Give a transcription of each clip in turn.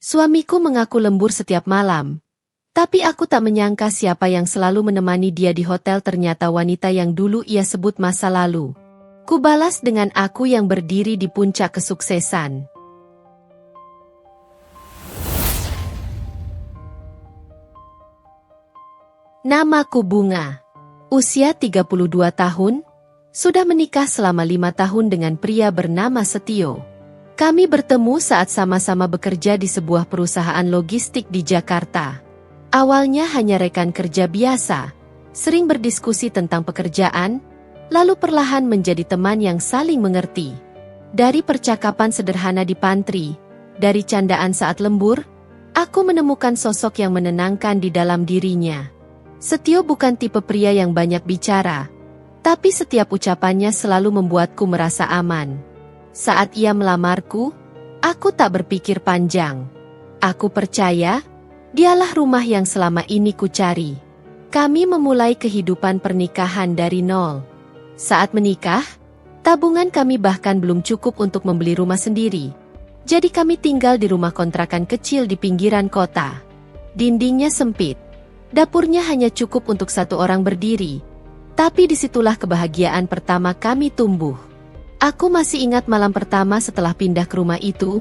Suamiku mengaku lembur setiap malam. Tapi aku tak menyangka siapa yang selalu menemani dia di hotel ternyata wanita yang dulu ia sebut masa lalu. Kubalas dengan aku yang berdiri di puncak kesuksesan. Namaku Bunga. Usia 32 tahun, sudah menikah selama 5 tahun dengan pria bernama Setio. Kami bertemu saat sama-sama bekerja di sebuah perusahaan logistik di Jakarta. Awalnya hanya rekan kerja biasa, sering berdiskusi tentang pekerjaan, lalu perlahan menjadi teman yang saling mengerti. Dari percakapan sederhana di pantry, dari candaan saat lembur, aku menemukan sosok yang menenangkan di dalam dirinya. Setio bukan tipe pria yang banyak bicara, tapi setiap ucapannya selalu membuatku merasa aman. Saat ia melamarku, aku tak berpikir panjang. Aku percaya, dialah rumah yang selama ini kucari. Kami memulai kehidupan pernikahan dari nol. Saat menikah, tabungan kami bahkan belum cukup untuk membeli rumah sendiri. Jadi kami tinggal di rumah kontrakan kecil di pinggiran kota. Dindingnya sempit. Dapurnya hanya cukup untuk satu orang berdiri. Tapi disitulah kebahagiaan pertama kami tumbuh. Aku masih ingat malam pertama setelah pindah ke rumah itu.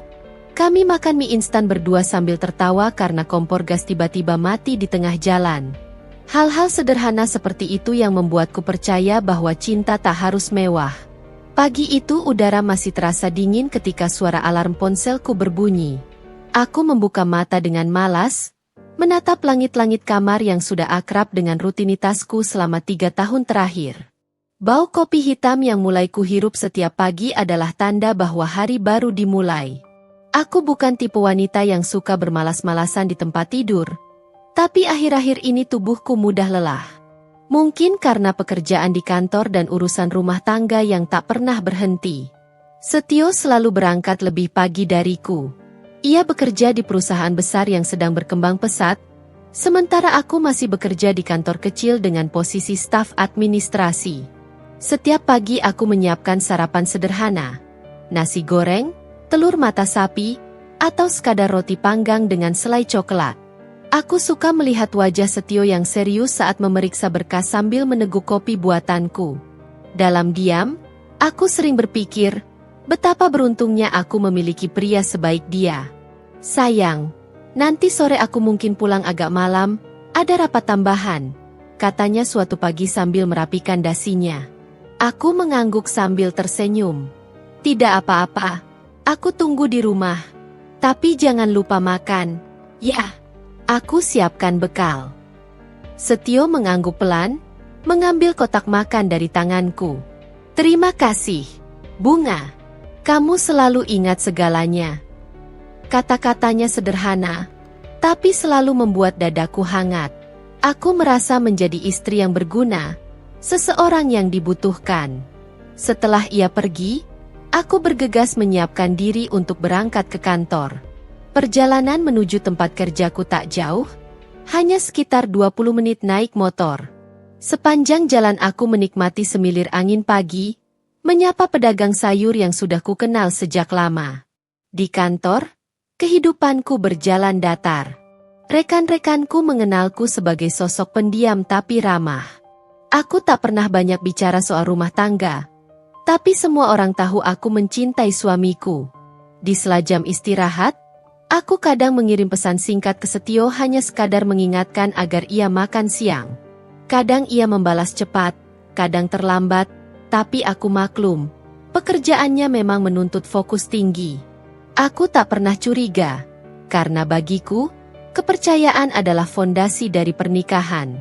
Kami makan mie instan berdua sambil tertawa karena kompor gas tiba-tiba mati di tengah jalan. Hal-hal sederhana seperti itu yang membuatku percaya bahwa cinta tak harus mewah. Pagi itu udara masih terasa dingin ketika suara alarm ponselku berbunyi. Aku membuka mata dengan malas, menatap langit-langit kamar yang sudah akrab dengan rutinitasku selama 3 tahun terakhir. Bau kopi hitam yang mulai kuhirup setiap pagi adalah tanda bahwa hari baru dimulai. Aku bukan tipe wanita yang suka bermalas-malasan di tempat tidur, tapi akhir-akhir ini tubuhku mudah lelah. Mungkin karena pekerjaan di kantor dan urusan rumah tangga yang tak pernah berhenti. Setio selalu berangkat lebih pagi dariku. Ia bekerja di perusahaan besar yang sedang berkembang pesat, sementara aku masih bekerja di kantor kecil dengan posisi staf administrasi. Setiap pagi aku menyiapkan sarapan sederhana, nasi goreng, telur mata sapi, atau sekadar roti panggang dengan selai coklat. Aku suka melihat wajah Setio yang serius saat memeriksa berkas sambil meneguk kopi buatanku. Dalam diam, aku sering berpikir, betapa beruntungnya aku memiliki pria sebaik dia. Sayang, nanti sore aku mungkin pulang agak malam, ada rapat tambahan, katanya suatu pagi sambil merapikan dasinya. Aku mengangguk sambil tersenyum. Tidak apa-apa, aku tunggu di rumah. Tapi jangan lupa makan. Ya, aku siapkan bekal. Setio mengangguk pelan, mengambil kotak makan dari tanganku. Terima kasih, Bunga. Kamu selalu ingat segalanya. Kata-katanya sederhana, tapi selalu membuat dadaku hangat. Aku merasa menjadi istri yang berguna, seseorang yang dibutuhkan. Setelah ia pergi, aku bergegas menyiapkan diri untuk berangkat ke kantor. Perjalanan menuju tempat kerjaku tak jauh, hanya sekitar 20 menit naik motor. Sepanjang jalan aku menikmati semilir angin pagi, menyapa pedagang sayur yang sudah kukenal sejak lama. Di kantor, kehidupanku berjalan datar. Rekan-rekanku mengenalku sebagai sosok pendiam tapi ramah. Aku tak pernah banyak bicara soal rumah tangga, tapi semua orang tahu aku mencintai suamiku. Di sela jam istirahat, aku kadang mengirim pesan singkat ke Setio hanya sekadar mengingatkan agar ia makan siang. Kadang ia membalas cepat, kadang terlambat, tapi aku maklum. Pekerjaannya memang menuntut fokus tinggi. Aku tak pernah curiga, karena bagiku, kepercayaan adalah fondasi dari pernikahan.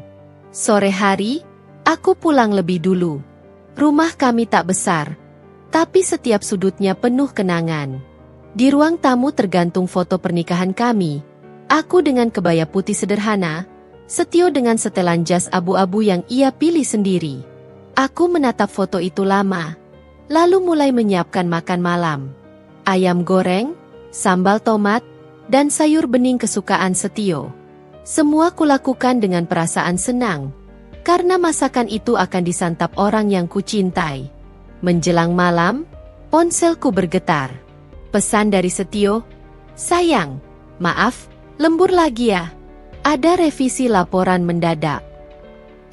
Sore hari, aku pulang lebih dulu. Rumah kami tak besar, tapi setiap sudutnya penuh kenangan. Di ruang tamu tergantung foto pernikahan kami. Aku dengan kebaya putih sederhana, Setio dengan setelan jas abu-abu yang ia pilih sendiri. Aku menatap foto itu lama, lalu mulai menyiapkan makan malam. Ayam goreng, sambal tomat, dan sayur bening kesukaan Setio. Semua kulakukan dengan perasaan senang, karena masakan itu akan disantap orang yang kucintai. Menjelang malam, ponselku bergetar. Pesan dari Setio, "Sayang, Maaf, lembur lagi ya? Ada revisi laporan mendadak.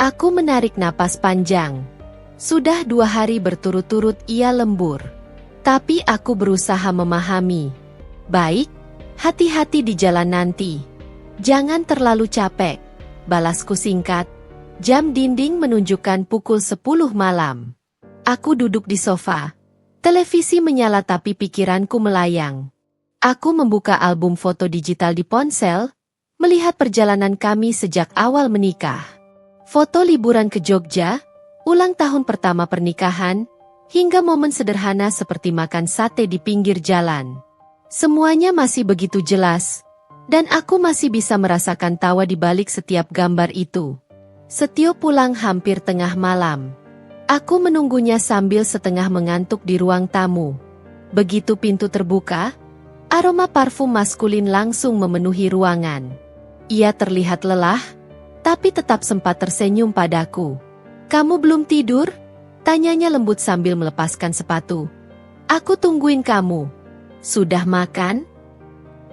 Aku menarik napas panjang. Sudah 2 hari berturut-turut ia lembur. Tapi aku berusaha memahami. Baik, hati-hati di jalan nanti. Jangan terlalu capek. Balasku singkat. Jam dinding menunjukkan pukul 10 malam. Aku duduk di sofa. Televisi menyala tapi pikiranku melayang. Aku membuka album foto digital di ponsel, melihat perjalanan kami sejak awal menikah. Foto liburan ke Jogja, ulang tahun pertama pernikahan, hingga momen sederhana seperti makan sate di pinggir jalan. Semuanya masih begitu jelas, dan aku masih bisa merasakan tawa di balik setiap gambar itu. Setio pulang hampir tengah malam. Aku menunggunya sambil setengah mengantuk di ruang tamu. Begitu pintu terbuka, aroma parfum maskulin langsung memenuhi ruangan. Ia terlihat lelah, tapi tetap sempat tersenyum padaku. "Kamu belum tidur?" tanyanya lembut sambil melepaskan sepatu. "Aku tungguin kamu." "Sudah makan?"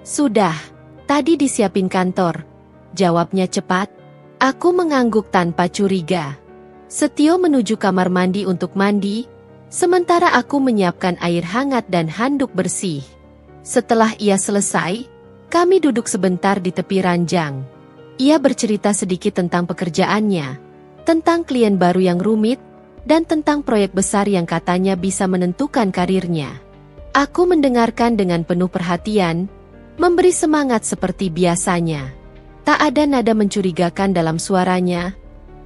"Sudah, tadi disiapin kantor," jawabnya cepat. Aku mengangguk tanpa curiga. Setio menuju kamar mandi untuk mandi, sementara aku menyiapkan air hangat dan handuk bersih. Setelah ia selesai, kami duduk sebentar di tepi ranjang. Ia bercerita sedikit tentang pekerjaannya, tentang klien baru yang rumit, dan tentang proyek besar yang katanya bisa menentukan karirnya. Aku mendengarkan dengan penuh perhatian, memberi semangat seperti biasanya. Tak ada nada mencurigakan dalam suaranya,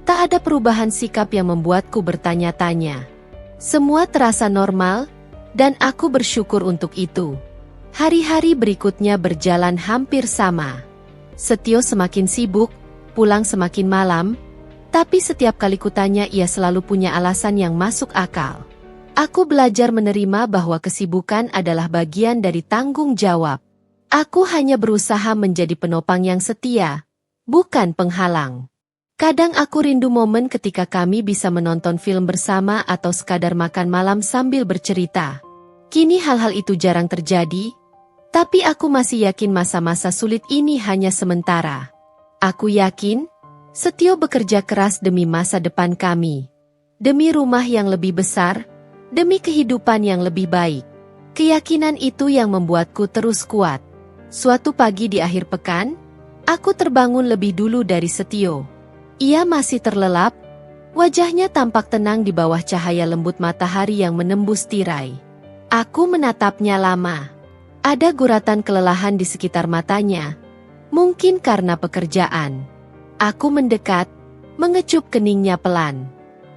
tak ada perubahan sikap yang membuatku bertanya-tanya. Semua terasa normal, dan aku bersyukur untuk itu. Hari-hari berikutnya berjalan hampir sama. Setio semakin sibuk, pulang semakin malam, tapi setiap kali kutanya ia selalu punya alasan yang masuk akal. Aku belajar menerima bahwa kesibukan adalah bagian dari tanggung jawab. Aku hanya berusaha menjadi penopang yang setia, bukan penghalang. Kadang aku rindu momen ketika kami bisa menonton film bersama atau sekadar makan malam sambil bercerita. Kini hal-hal itu jarang terjadi, tapi aku masih yakin masa-masa sulit ini hanya sementara. Aku yakin, Setio bekerja keras demi masa depan kami. Demi rumah yang lebih besar, demi kehidupan yang lebih baik. Keyakinan itu yang membuatku terus kuat. Suatu pagi di akhir pekan, aku terbangun lebih dulu dari Setio. Ia masih terlelap, wajahnya tampak tenang di bawah cahaya lembut matahari yang menembus tirai. Aku menatapnya lama. Ada guratan kelelahan di sekitar matanya, mungkin karena pekerjaan. Aku mendekat, mengecup keningnya pelan.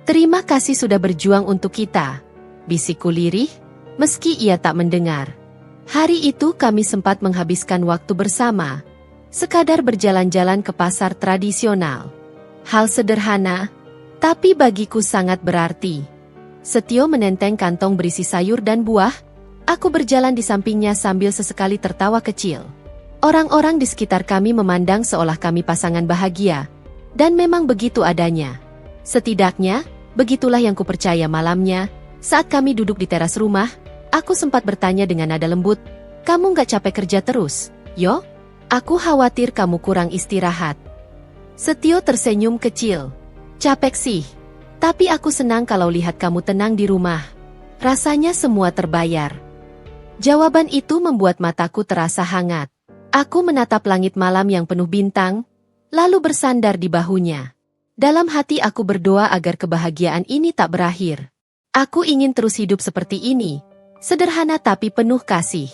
"Terima kasih sudah berjuang untuk kita," bisikku lirih, meski ia tak mendengar. Hari itu kami sempat menghabiskan waktu bersama, sekadar berjalan-jalan ke pasar tradisional. Hal sederhana, tapi bagiku sangat berarti. Setio menenteng kantong berisi sayur dan buah, aku berjalan di sampingnya sambil sesekali tertawa kecil. Orang-orang di sekitar kami memandang seolah kami pasangan bahagia, dan memang begitu adanya. Setidaknya, begitulah yang kupercaya malamnya, saat kami duduk di teras rumah, aku sempat bertanya dengan nada lembut, "Kamu nggak capek kerja terus, yo? Aku khawatir kamu kurang istirahat." Setio tersenyum kecil. "Capek sih, tapi aku senang kalau lihat kamu tenang di rumah. Rasanya semua terbayar." Jawaban itu membuat mataku terasa hangat. Aku menatap langit malam yang penuh bintang, lalu bersandar di bahunya. Dalam hati aku berdoa agar kebahagiaan ini tak berakhir. Aku ingin terus hidup seperti ini, sederhana tapi penuh kasih.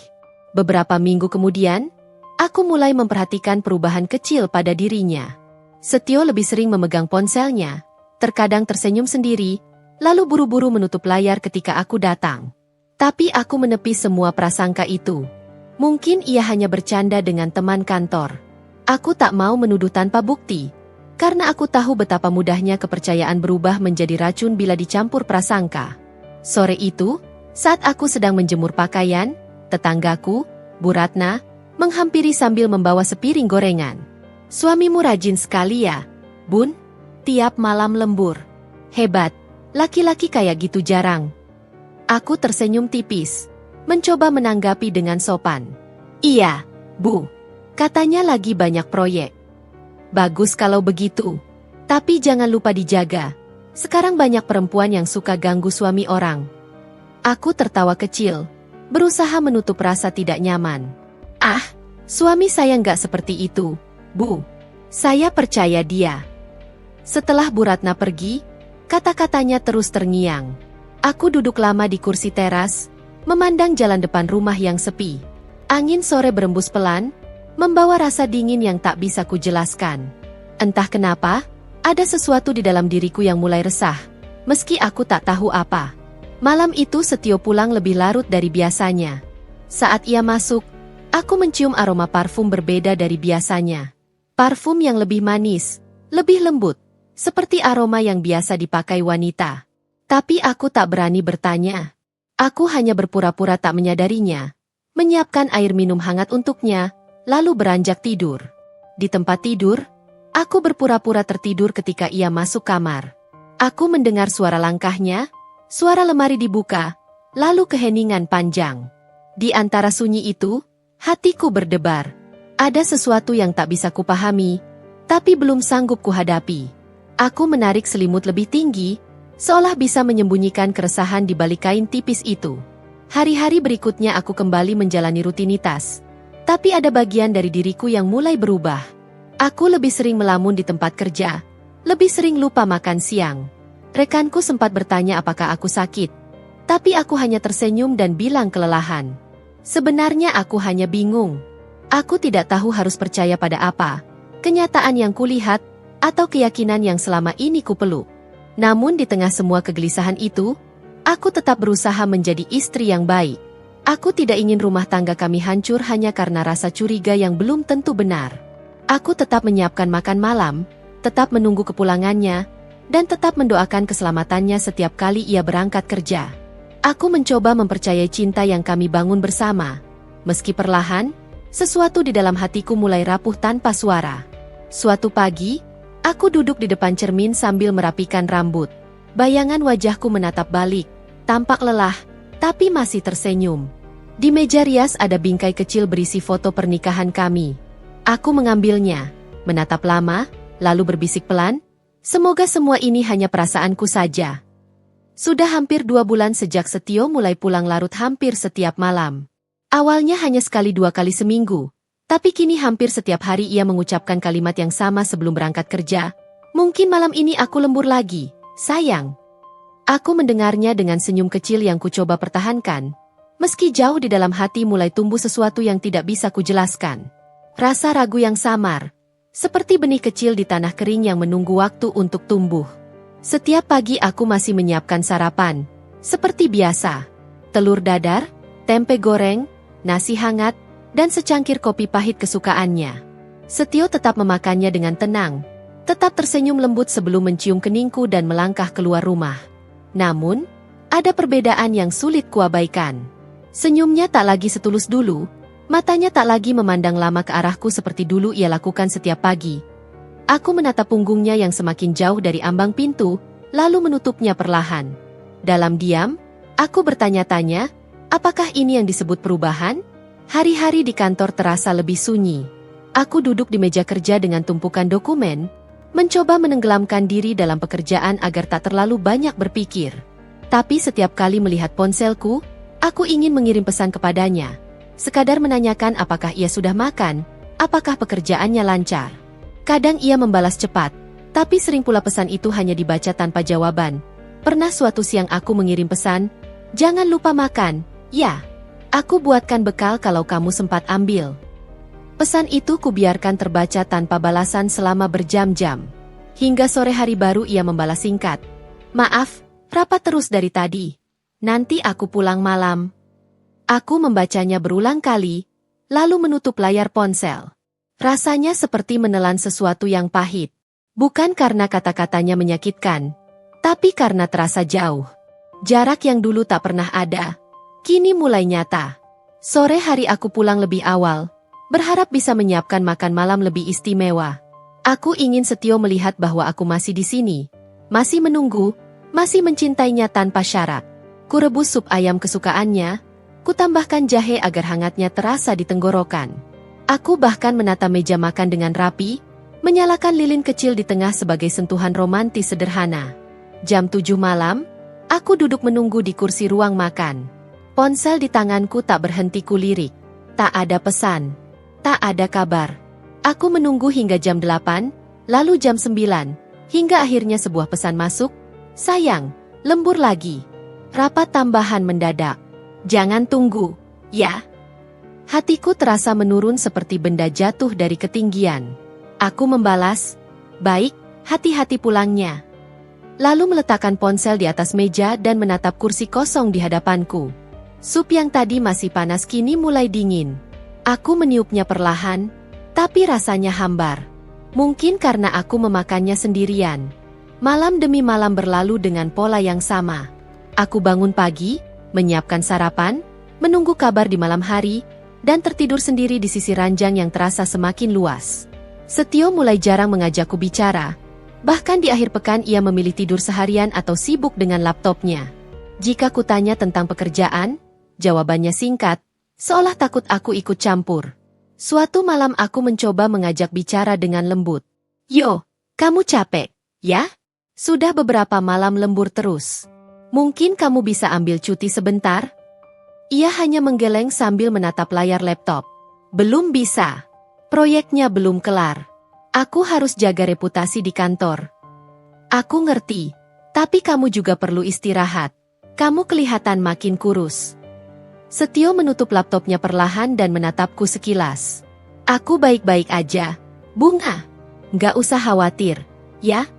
Beberapa minggu kemudian, aku mulai memperhatikan perubahan kecil pada dirinya. Setio lebih sering memegang ponselnya, terkadang tersenyum sendiri, lalu buru-buru menutup layar ketika aku datang. Tapi aku menepis semua prasangka itu. Mungkin ia hanya bercanda dengan teman kantor. Aku tak mau menuduh tanpa bukti, karena aku tahu betapa mudahnya kepercayaan berubah menjadi racun bila dicampur prasangka. Sore itu, saat aku sedang menjemur pakaian, tetanggaku, Bu Ratna, menghampiri sambil membawa sepiring gorengan. "Suamimu rajin sekali ya, Bun? Tiap malam lembur. Hebat, laki-laki kayak gitu jarang." Aku tersenyum tipis, mencoba menanggapi dengan sopan. "Iya, Bu. Katanya lagi banyak proyek. Bagus kalau begitu. Tapi jangan lupa dijaga. Sekarang banyak perempuan yang suka ganggu suami orang. Aku tertawa kecil, berusaha menutup rasa tidak nyaman. Ah, suami saya nggak seperti itu, Bu. Saya percaya dia. Setelah Bu Ratna pergi, kata-katanya terus terngiang. Aku duduk lama di kursi teras, memandang jalan depan rumah yang sepi. Angin sore berembus pelan, membawa rasa dingin yang tak bisa kujelaskan. Entah kenapa, ada sesuatu di dalam diriku yang mulai resah, meski aku tak tahu apa. Malam itu Setio pulang lebih larut dari biasanya. Saat ia masuk, aku mencium aroma parfum berbeda dari biasanya. Parfum yang lebih manis, lebih lembut, seperti aroma yang biasa dipakai wanita. Tapi aku tak berani bertanya. Aku hanya berpura-pura tak menyadarinya, menyiapkan air minum hangat untuknya, lalu beranjak tidur. Di tempat tidur, aku berpura-pura tertidur ketika ia masuk kamar. Aku mendengar suara langkahnya, suara lemari dibuka, lalu keheningan panjang. Di antara sunyi itu, hatiku berdebar. Ada sesuatu yang tak bisa kupahami, tapi belum sanggup kuhadapi. Aku menarik selimut lebih tinggi, seolah bisa menyembunyikan keresahan di balik kain tipis itu. Hari-hari berikutnya aku kembali menjalani rutinitas. Tapi ada bagian dari diriku yang mulai berubah. Aku lebih sering melamun di tempat kerja, lebih sering lupa makan siang. Rekanku sempat bertanya apakah aku sakit. Tapi aku hanya tersenyum dan bilang kelelahan. Sebenarnya aku hanya bingung. Aku tidak tahu harus percaya pada apa, kenyataan yang kulihat, atau keyakinan yang selama ini kupeluk. Namun di tengah semua kegelisahan itu, aku tetap berusaha menjadi istri yang baik. Aku tidak ingin rumah tangga kami hancur hanya karena rasa curiga yang belum tentu benar. Aku tetap menyiapkan makan malam, tetap menunggu kepulangannya, dan tetap mendoakan keselamatannya setiap kali ia berangkat kerja. Aku mencoba mempercayai cinta yang kami bangun bersama. Meski perlahan, sesuatu di dalam hatiku mulai rapuh tanpa suara. Suatu pagi, aku duduk di depan cermin sambil merapikan rambut. Bayangan wajahku menatap balik, tampak lelah, tapi masih tersenyum. Di meja rias ada bingkai kecil berisi foto pernikahan kami. Aku mengambilnya, menatap lama, lalu berbisik pelan, semoga semua ini hanya perasaanku saja. Sudah hampir 2 bulan sejak Setio mulai pulang larut hampir setiap malam. Awalnya hanya sekali 2 kali seminggu, tapi kini hampir setiap hari ia mengucapkan kalimat yang sama sebelum berangkat kerja. Mungkin malam ini aku lembur lagi, sayang. Aku mendengarnya dengan senyum kecil yang kucoba pertahankan. Meski jauh di dalam hati mulai tumbuh sesuatu yang tidak bisa kujelaskan. Rasa ragu yang samar, seperti benih kecil di tanah kering yang menunggu waktu untuk tumbuh. Setiap pagi aku masih menyiapkan sarapan, seperti biasa. Telur dadar, tempe goreng, nasi hangat, dan secangkir kopi pahit kesukaannya. Setio tetap memakannya dengan tenang, tetap tersenyum lembut sebelum mencium keningku dan melangkah keluar rumah. Namun, ada perbedaan yang sulit kuabaikan. Senyumnya tak lagi setulus dulu, matanya tak lagi memandang lama ke arahku seperti dulu ia lakukan setiap pagi. Aku menatap punggungnya yang semakin jauh dari ambang pintu, lalu menutupnya perlahan. Dalam diam, aku bertanya-tanya, apakah ini yang disebut perubahan? Hari-hari di kantor terasa lebih sunyi. Aku duduk di meja kerja dengan tumpukan dokumen, mencoba menenggelamkan diri dalam pekerjaan agar tak terlalu banyak berpikir. Tapi setiap kali melihat ponselku, aku ingin mengirim pesan kepadanya. Sekadar menanyakan apakah ia sudah makan, apakah pekerjaannya lancar. Kadang ia membalas cepat, tapi sering pula pesan itu hanya dibaca tanpa jawaban. Pernah suatu siang aku mengirim pesan, "Jangan lupa makan, ya. Aku buatkan bekal kalau kamu sempat ambil." Pesan itu kubiarkan terbaca tanpa balasan selama berjam-jam. Hingga sore hari baru ia membalas singkat. "Maaf, rapat terus dari tadi. Nanti aku pulang malam." Aku membacanya berulang kali, lalu menutup layar ponsel. Rasanya seperti menelan sesuatu yang pahit. Bukan karena kata-katanya menyakitkan, tapi karena terasa jauh. Jarak yang dulu tak pernah ada, kini mulai nyata. Sore hari aku pulang lebih awal, berharap bisa menyiapkan makan malam lebih istimewa. Aku ingin Setio melihat bahwa aku masih di sini, masih menunggu, masih mencintainya tanpa syarat. Kurebus sup ayam kesukaannya, kutambahkan jahe agar hangatnya terasa di tenggorokan. Aku bahkan menata meja makan dengan rapi, menyalakan lilin kecil di tengah sebagai sentuhan romantis sederhana. Jam 7 malam, aku duduk menunggu di kursi ruang makan. Ponsel di tanganku tak berhenti kulirik. Tak ada pesan. Tak ada kabar. Aku menunggu hingga jam 8, lalu jam 9, hingga akhirnya sebuah pesan masuk. Sayang, lembur lagi. Rapat tambahan mendadak. Jangan tunggu, ya. Hatiku terasa menurun seperti benda jatuh dari ketinggian. Aku membalas, baik, hati-hati pulangnya. Lalu meletakkan ponsel di atas meja dan menatap kursi kosong di hadapanku. Sup yang tadi masih panas kini mulai dingin. Aku meniupnya perlahan, tapi rasanya hambar. Mungkin karena aku memakannya sendirian. Malam demi malam berlalu dengan pola yang sama. Aku bangun pagi, menyiapkan sarapan, menunggu kabar di malam hari, dan tertidur sendiri di sisi ranjang yang terasa semakin luas. Setio mulai jarang mengajakku bicara. Bahkan di akhir pekan ia memilih tidur seharian atau sibuk dengan laptopnya. Jika kutanya tentang pekerjaan, jawabannya singkat, seolah takut aku ikut campur. Suatu malam aku mencoba mengajak bicara dengan lembut. Yo, kamu capek, ya? Sudah beberapa malam lembur terus. Mungkin kamu bisa ambil cuti sebentar? Ia hanya menggeleng sambil menatap layar laptop. Belum bisa. Proyeknya belum kelar. Aku harus jaga reputasi di kantor. Aku ngerti, tapi kamu juga perlu istirahat. Kamu kelihatan makin kurus. Setio menutup laptopnya perlahan dan menatapku sekilas. Aku baik-baik aja, Bunga. Nggak usah khawatir, ya?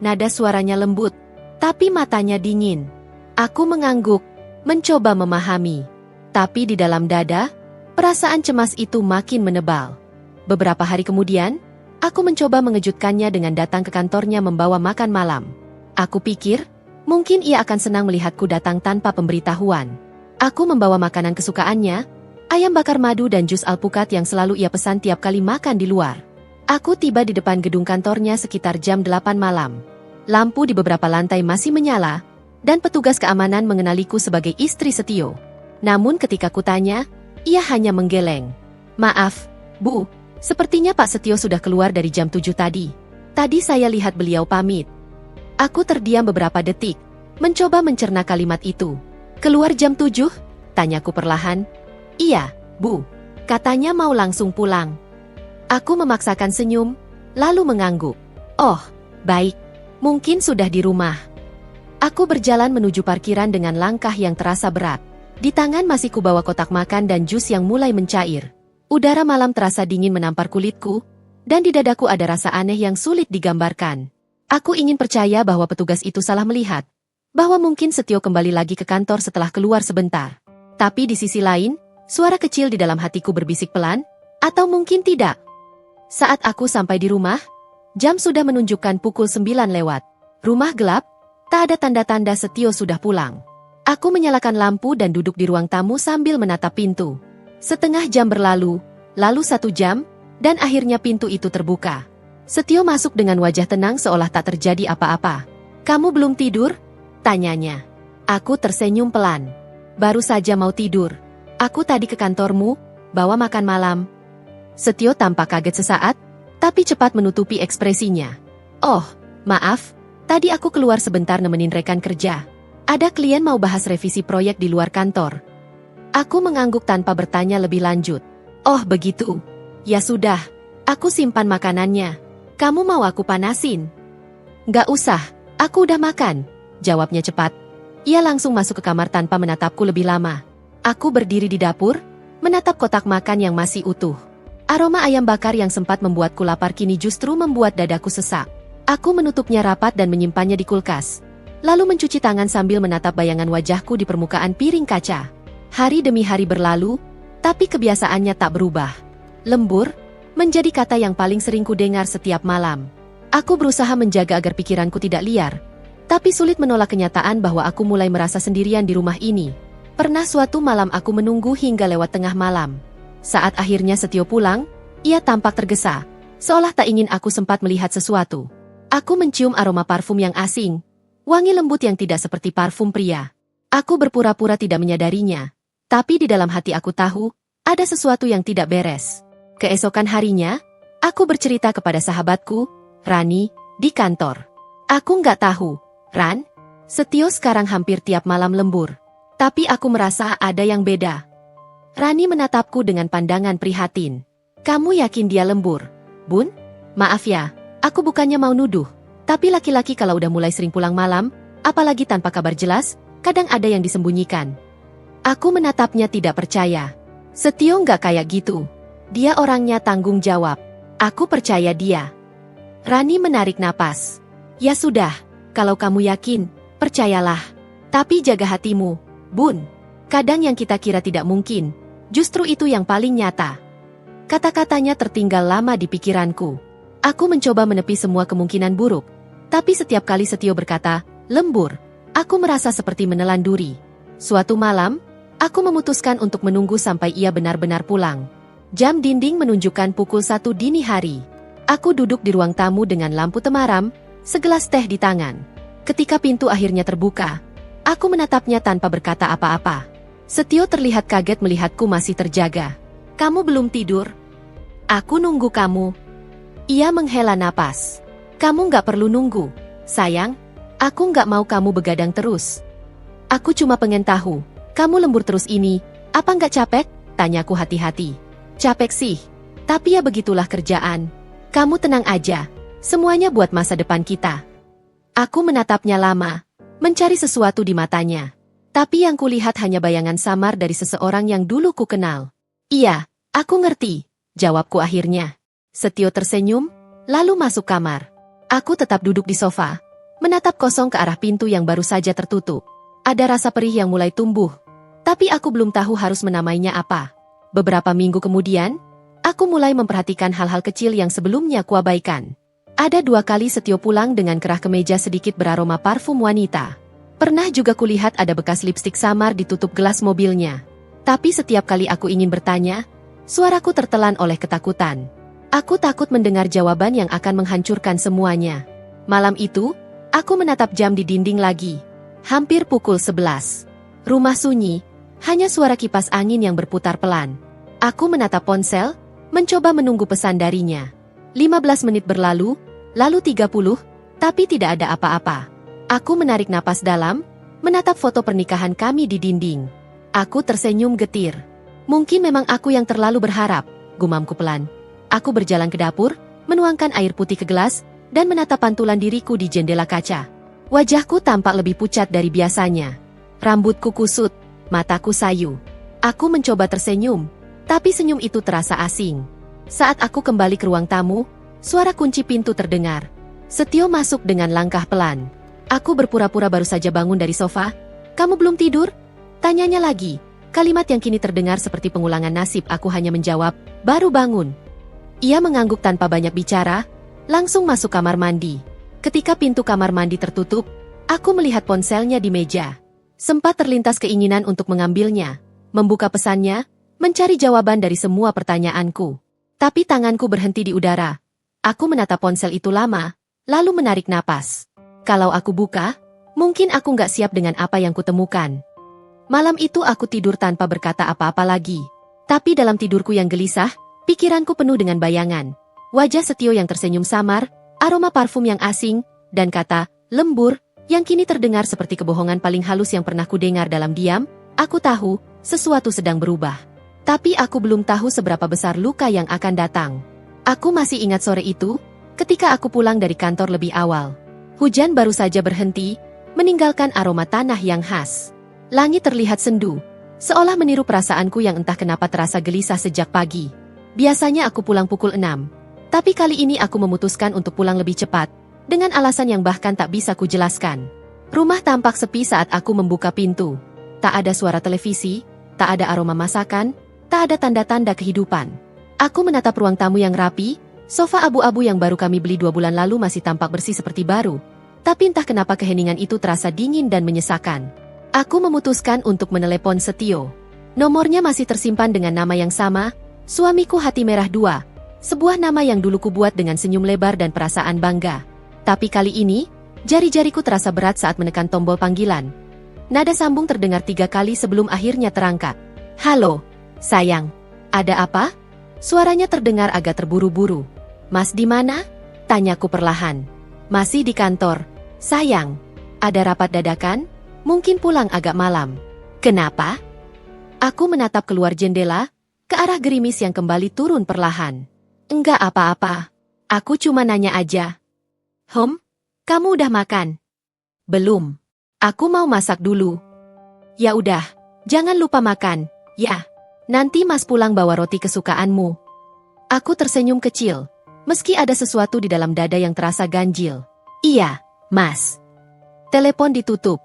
Nada suaranya lembut, tapi matanya dingin. Aku mengangguk, mencoba memahami. Tapi di dalam dada, perasaan cemas itu makin menebal. Beberapa hari kemudian, aku mencoba mengejutkannya dengan datang ke kantornya membawa makan malam. Aku pikir, mungkin ia akan senang melihatku datang tanpa pemberitahuan. Aku membawa makanan kesukaannya, ayam bakar madu dan jus alpukat yang selalu ia pesan tiap kali makan di luar. Aku tiba di depan gedung kantornya sekitar jam 8 malam. Lampu di beberapa lantai masih menyala, dan petugas keamanan mengenaliku sebagai istri Setio. Namun ketika kutanya, ia hanya menggeleng. Maaf, Bu, sepertinya Pak Setio sudah keluar dari jam 7 tadi. Tadi saya lihat beliau pamit. Aku terdiam beberapa detik, mencoba mencerna kalimat itu. Keluar jam 7? Tanyaku perlahan. Iya, Bu. Katanya mau langsung pulang. Aku memaksakan senyum, lalu mengangguk. Oh, baik. Mungkin sudah di rumah. Aku berjalan menuju parkiran dengan langkah yang terasa berat. Di tangan masih kubawa kotak makan dan jus yang mulai mencair. Udara malam terasa dingin menampar kulitku, dan di dadaku ada rasa aneh yang sulit digambarkan. Aku ingin percaya bahwa petugas itu salah melihat, bahwa mungkin Setio kembali lagi ke kantor setelah keluar sebentar. Tapi di sisi lain, suara kecil di dalam hatiku berbisik pelan, atau mungkin tidak. Saat aku sampai di rumah, jam sudah menunjukkan pukul 9 lewat. Rumah gelap, tak ada tanda-tanda Setio sudah pulang. Aku menyalakan lampu dan duduk di ruang tamu sambil menatap pintu. Setengah jam berlalu, lalu 1 jam, dan akhirnya pintu itu terbuka. Setio masuk dengan wajah tenang seolah tak terjadi apa-apa. Kamu belum tidur? Tanyanya. Aku tersenyum pelan. Baru saja mau tidur. Aku tadi ke kantormu, bawa makan malam. Setio tampak kaget sesaat, tapi cepat menutupi ekspresinya. Oh, maaf, tadi aku keluar sebentar nemenin rekan kerja. Ada klien mau bahas revisi proyek di luar kantor. Aku mengangguk tanpa bertanya lebih lanjut. Oh begitu. Ya sudah, aku simpan makanannya. Kamu mau aku panasin? Nggak usah, aku udah makan. Jawabnya cepat. Ia langsung masuk ke kamar tanpa menatapku lebih lama. Aku berdiri di dapur, menatap kotak makan yang masih utuh. Aroma ayam bakar yang sempat membuatku lapar kini justru membuat dadaku sesak. Aku menutupnya rapat dan menyimpannya di kulkas. Lalu mencuci tangan sambil menatap bayangan wajahku di permukaan piring kaca. Hari demi hari berlalu, tapi kebiasaannya tak berubah. Lembur, menjadi kata yang paling sering kudengar setiap malam. Aku berusaha menjaga agar pikiranku tidak liar. Tapi sulit menolak kenyataan bahwa aku mulai merasa sendirian di rumah ini. Pernah suatu malam aku menunggu hingga lewat tengah malam. Saat akhirnya Setio pulang, ia tampak tergesa, seolah tak ingin aku sempat melihat sesuatu. Aku mencium aroma parfum yang asing, wangi lembut yang tidak seperti parfum pria. Aku berpura-pura tidak menyadarinya, tapi di dalam hati aku tahu, ada sesuatu yang tidak beres. Keesokan harinya, aku bercerita kepada sahabatku, Rani, di kantor. Aku nggak tahu, Ran. Setio sekarang hampir tiap malam lembur. Tapi aku merasa ada yang beda. Rani menatapku dengan pandangan prihatin. Kamu yakin dia lembur? Bun? Maaf ya, aku bukannya mau nuduh. Tapi laki-laki kalau udah mulai sering pulang malam, apalagi tanpa kabar jelas, kadang ada yang disembunyikan. Aku menatapnya tidak percaya. Setio nggak kayak gitu. Dia orangnya tanggung jawab. Aku percaya dia. Rani menarik napas. Ya sudah, kalau kamu yakin, percayalah. Tapi jaga hatimu, Bun. Kadang yang kita kira tidak mungkin, justru itu yang paling nyata. Kata-katanya tertinggal lama di pikiranku. Aku mencoba menepi semua kemungkinan buruk. Tapi setiap kali Setio berkata, lembur, aku merasa seperti menelan duri. Suatu malam, aku memutuskan untuk menunggu sampai ia benar-benar pulang. Jam dinding menunjukkan pukul 1 dini hari. Aku duduk di ruang tamu dengan lampu temaram, segelas teh di tangan. Ketika pintu akhirnya terbuka, aku menatapnya tanpa berkata apa-apa. Setio terlihat kaget melihatku masih terjaga. Kamu belum tidur? Aku nunggu kamu. Ia menghela napas. Kamu nggak perlu nunggu, sayang. Aku nggak mau kamu begadang terus. Aku cuma pengen tahu, kamu lembur terus ini, apa nggak capek? Tanyaku hati-hati. Capek sih, tapi ya begitulah kerjaan. Kamu tenang aja, semuanya buat masa depan kita. Aku menatapnya lama, mencari sesuatu di matanya. Tapi yang kulihat hanya bayangan samar dari seseorang yang dulu ku kenal. Iya, aku ngerti, jawabku akhirnya. Setio tersenyum, lalu masuk kamar. Aku tetap duduk di sofa, menatap kosong ke arah pintu yang baru saja tertutup. Ada rasa perih yang mulai tumbuh, tapi aku belum tahu harus menamainya apa. Beberapa minggu kemudian, aku mulai memperhatikan hal-hal kecil yang sebelumnya kuabaikan. Ada 2 kali Setio pulang dengan kerah kemeja sedikit beraroma parfum wanita. Pernah juga kulihat ada bekas lipstik samar di tutup gelas mobilnya. Tapi setiap kali aku ingin bertanya, suaraku tertelan oleh ketakutan. Aku takut mendengar jawaban yang akan menghancurkan semuanya. Malam itu, aku menatap jam di dinding lagi. Hampir pukul 11. Rumah sunyi, hanya suara kipas angin yang berputar pelan. Aku menatap ponsel, mencoba menunggu pesan darinya. 15 menit berlalu, lalu 30, tapi tidak ada apa-apa. Aku menarik napas dalam, menatap foto pernikahan kami di dinding. Aku tersenyum getir. Mungkin memang aku yang terlalu berharap, gumamku pelan. Aku berjalan ke dapur, menuangkan air putih ke gelas, dan menatap pantulan diriku di jendela kaca. Wajahku tampak lebih pucat dari biasanya. Rambutku kusut, mataku sayu. Aku mencoba tersenyum, tapi senyum itu terasa asing. Saat aku kembali ke ruang tamu, suara kunci pintu terdengar. Setio masuk dengan langkah pelan. Aku berpura-pura baru saja bangun dari sofa. Kamu belum tidur? Tanyanya lagi. Kalimat yang kini terdengar seperti pengulangan nasib. Aku hanya menjawab, baru bangun. Ia mengangguk tanpa banyak bicara, langsung masuk kamar mandi. Ketika pintu kamar mandi tertutup, aku melihat ponselnya di meja. Sempat terlintas keinginan untuk mengambilnya, membuka pesannya, mencari jawaban dari semua pertanyaanku. Tapi tanganku berhenti di udara. Aku menatap ponsel itu lama, lalu menarik napas. Kalau aku buka, mungkin aku nggak siap dengan apa yang kutemukan. Malam itu aku tidur tanpa berkata apa-apa lagi. Tapi dalam tidurku yang gelisah, pikiranku penuh dengan bayangan. Wajah Setio yang tersenyum samar, aroma parfum yang asing, dan kata, lembur, yang kini terdengar seperti kebohongan paling halus yang pernah kudengar dalam diam. Aku tahu, sesuatu sedang berubah. Tapi aku belum tahu seberapa besar luka yang akan datang. Aku masih ingat sore itu, ketika aku pulang dari kantor lebih awal. Hujan baru saja berhenti, meninggalkan aroma tanah yang khas. Langit terlihat sendu, seolah meniru perasaanku yang entah kenapa terasa gelisah sejak pagi. Biasanya aku pulang pukul 6, tapi kali ini aku memutuskan untuk pulang lebih cepat, dengan alasan yang bahkan tak bisa kujelaskan. Rumah tampak sepi saat aku membuka pintu. Tak ada suara televisi, tak ada aroma masakan, tak ada tanda-tanda kehidupan. Aku menatap ruang tamu yang rapi, sofa abu-abu yang baru kami beli 2 bulan lalu masih tampak bersih seperti baru. Tapi entah kenapa keheningan itu terasa dingin dan menyesakan. Aku memutuskan untuk menelepon Setio. Nomornya masih tersimpan dengan nama yang sama, Suamiku Hati Merah 2. Sebuah nama yang dulu kubuat dengan senyum lebar dan perasaan bangga. Tapi kali ini, jari-jariku terasa berat saat menekan tombol panggilan. Nada sambung terdengar 3 kali sebelum akhirnya terangkat. Halo, sayang. Ada apa? Suaranya terdengar agak terburu-buru. "Mas di mana?" tanyaku perlahan. "Masih di kantor. Sayang, ada rapat dadakan? Mungkin pulang agak malam." "Kenapa?" Aku menatap keluar jendela, ke arah gerimis yang kembali turun perlahan. "Enggak apa-apa. Aku cuma nanya aja." Kamu udah makan?" "Belum. Aku mau masak dulu." "Ya udah, jangan lupa makan, ya. Nanti Mas pulang bawa roti kesukaanmu." Aku tersenyum kecil, meski ada sesuatu di dalam dada yang terasa ganjil. "Iya, Mas." Telepon ditutup,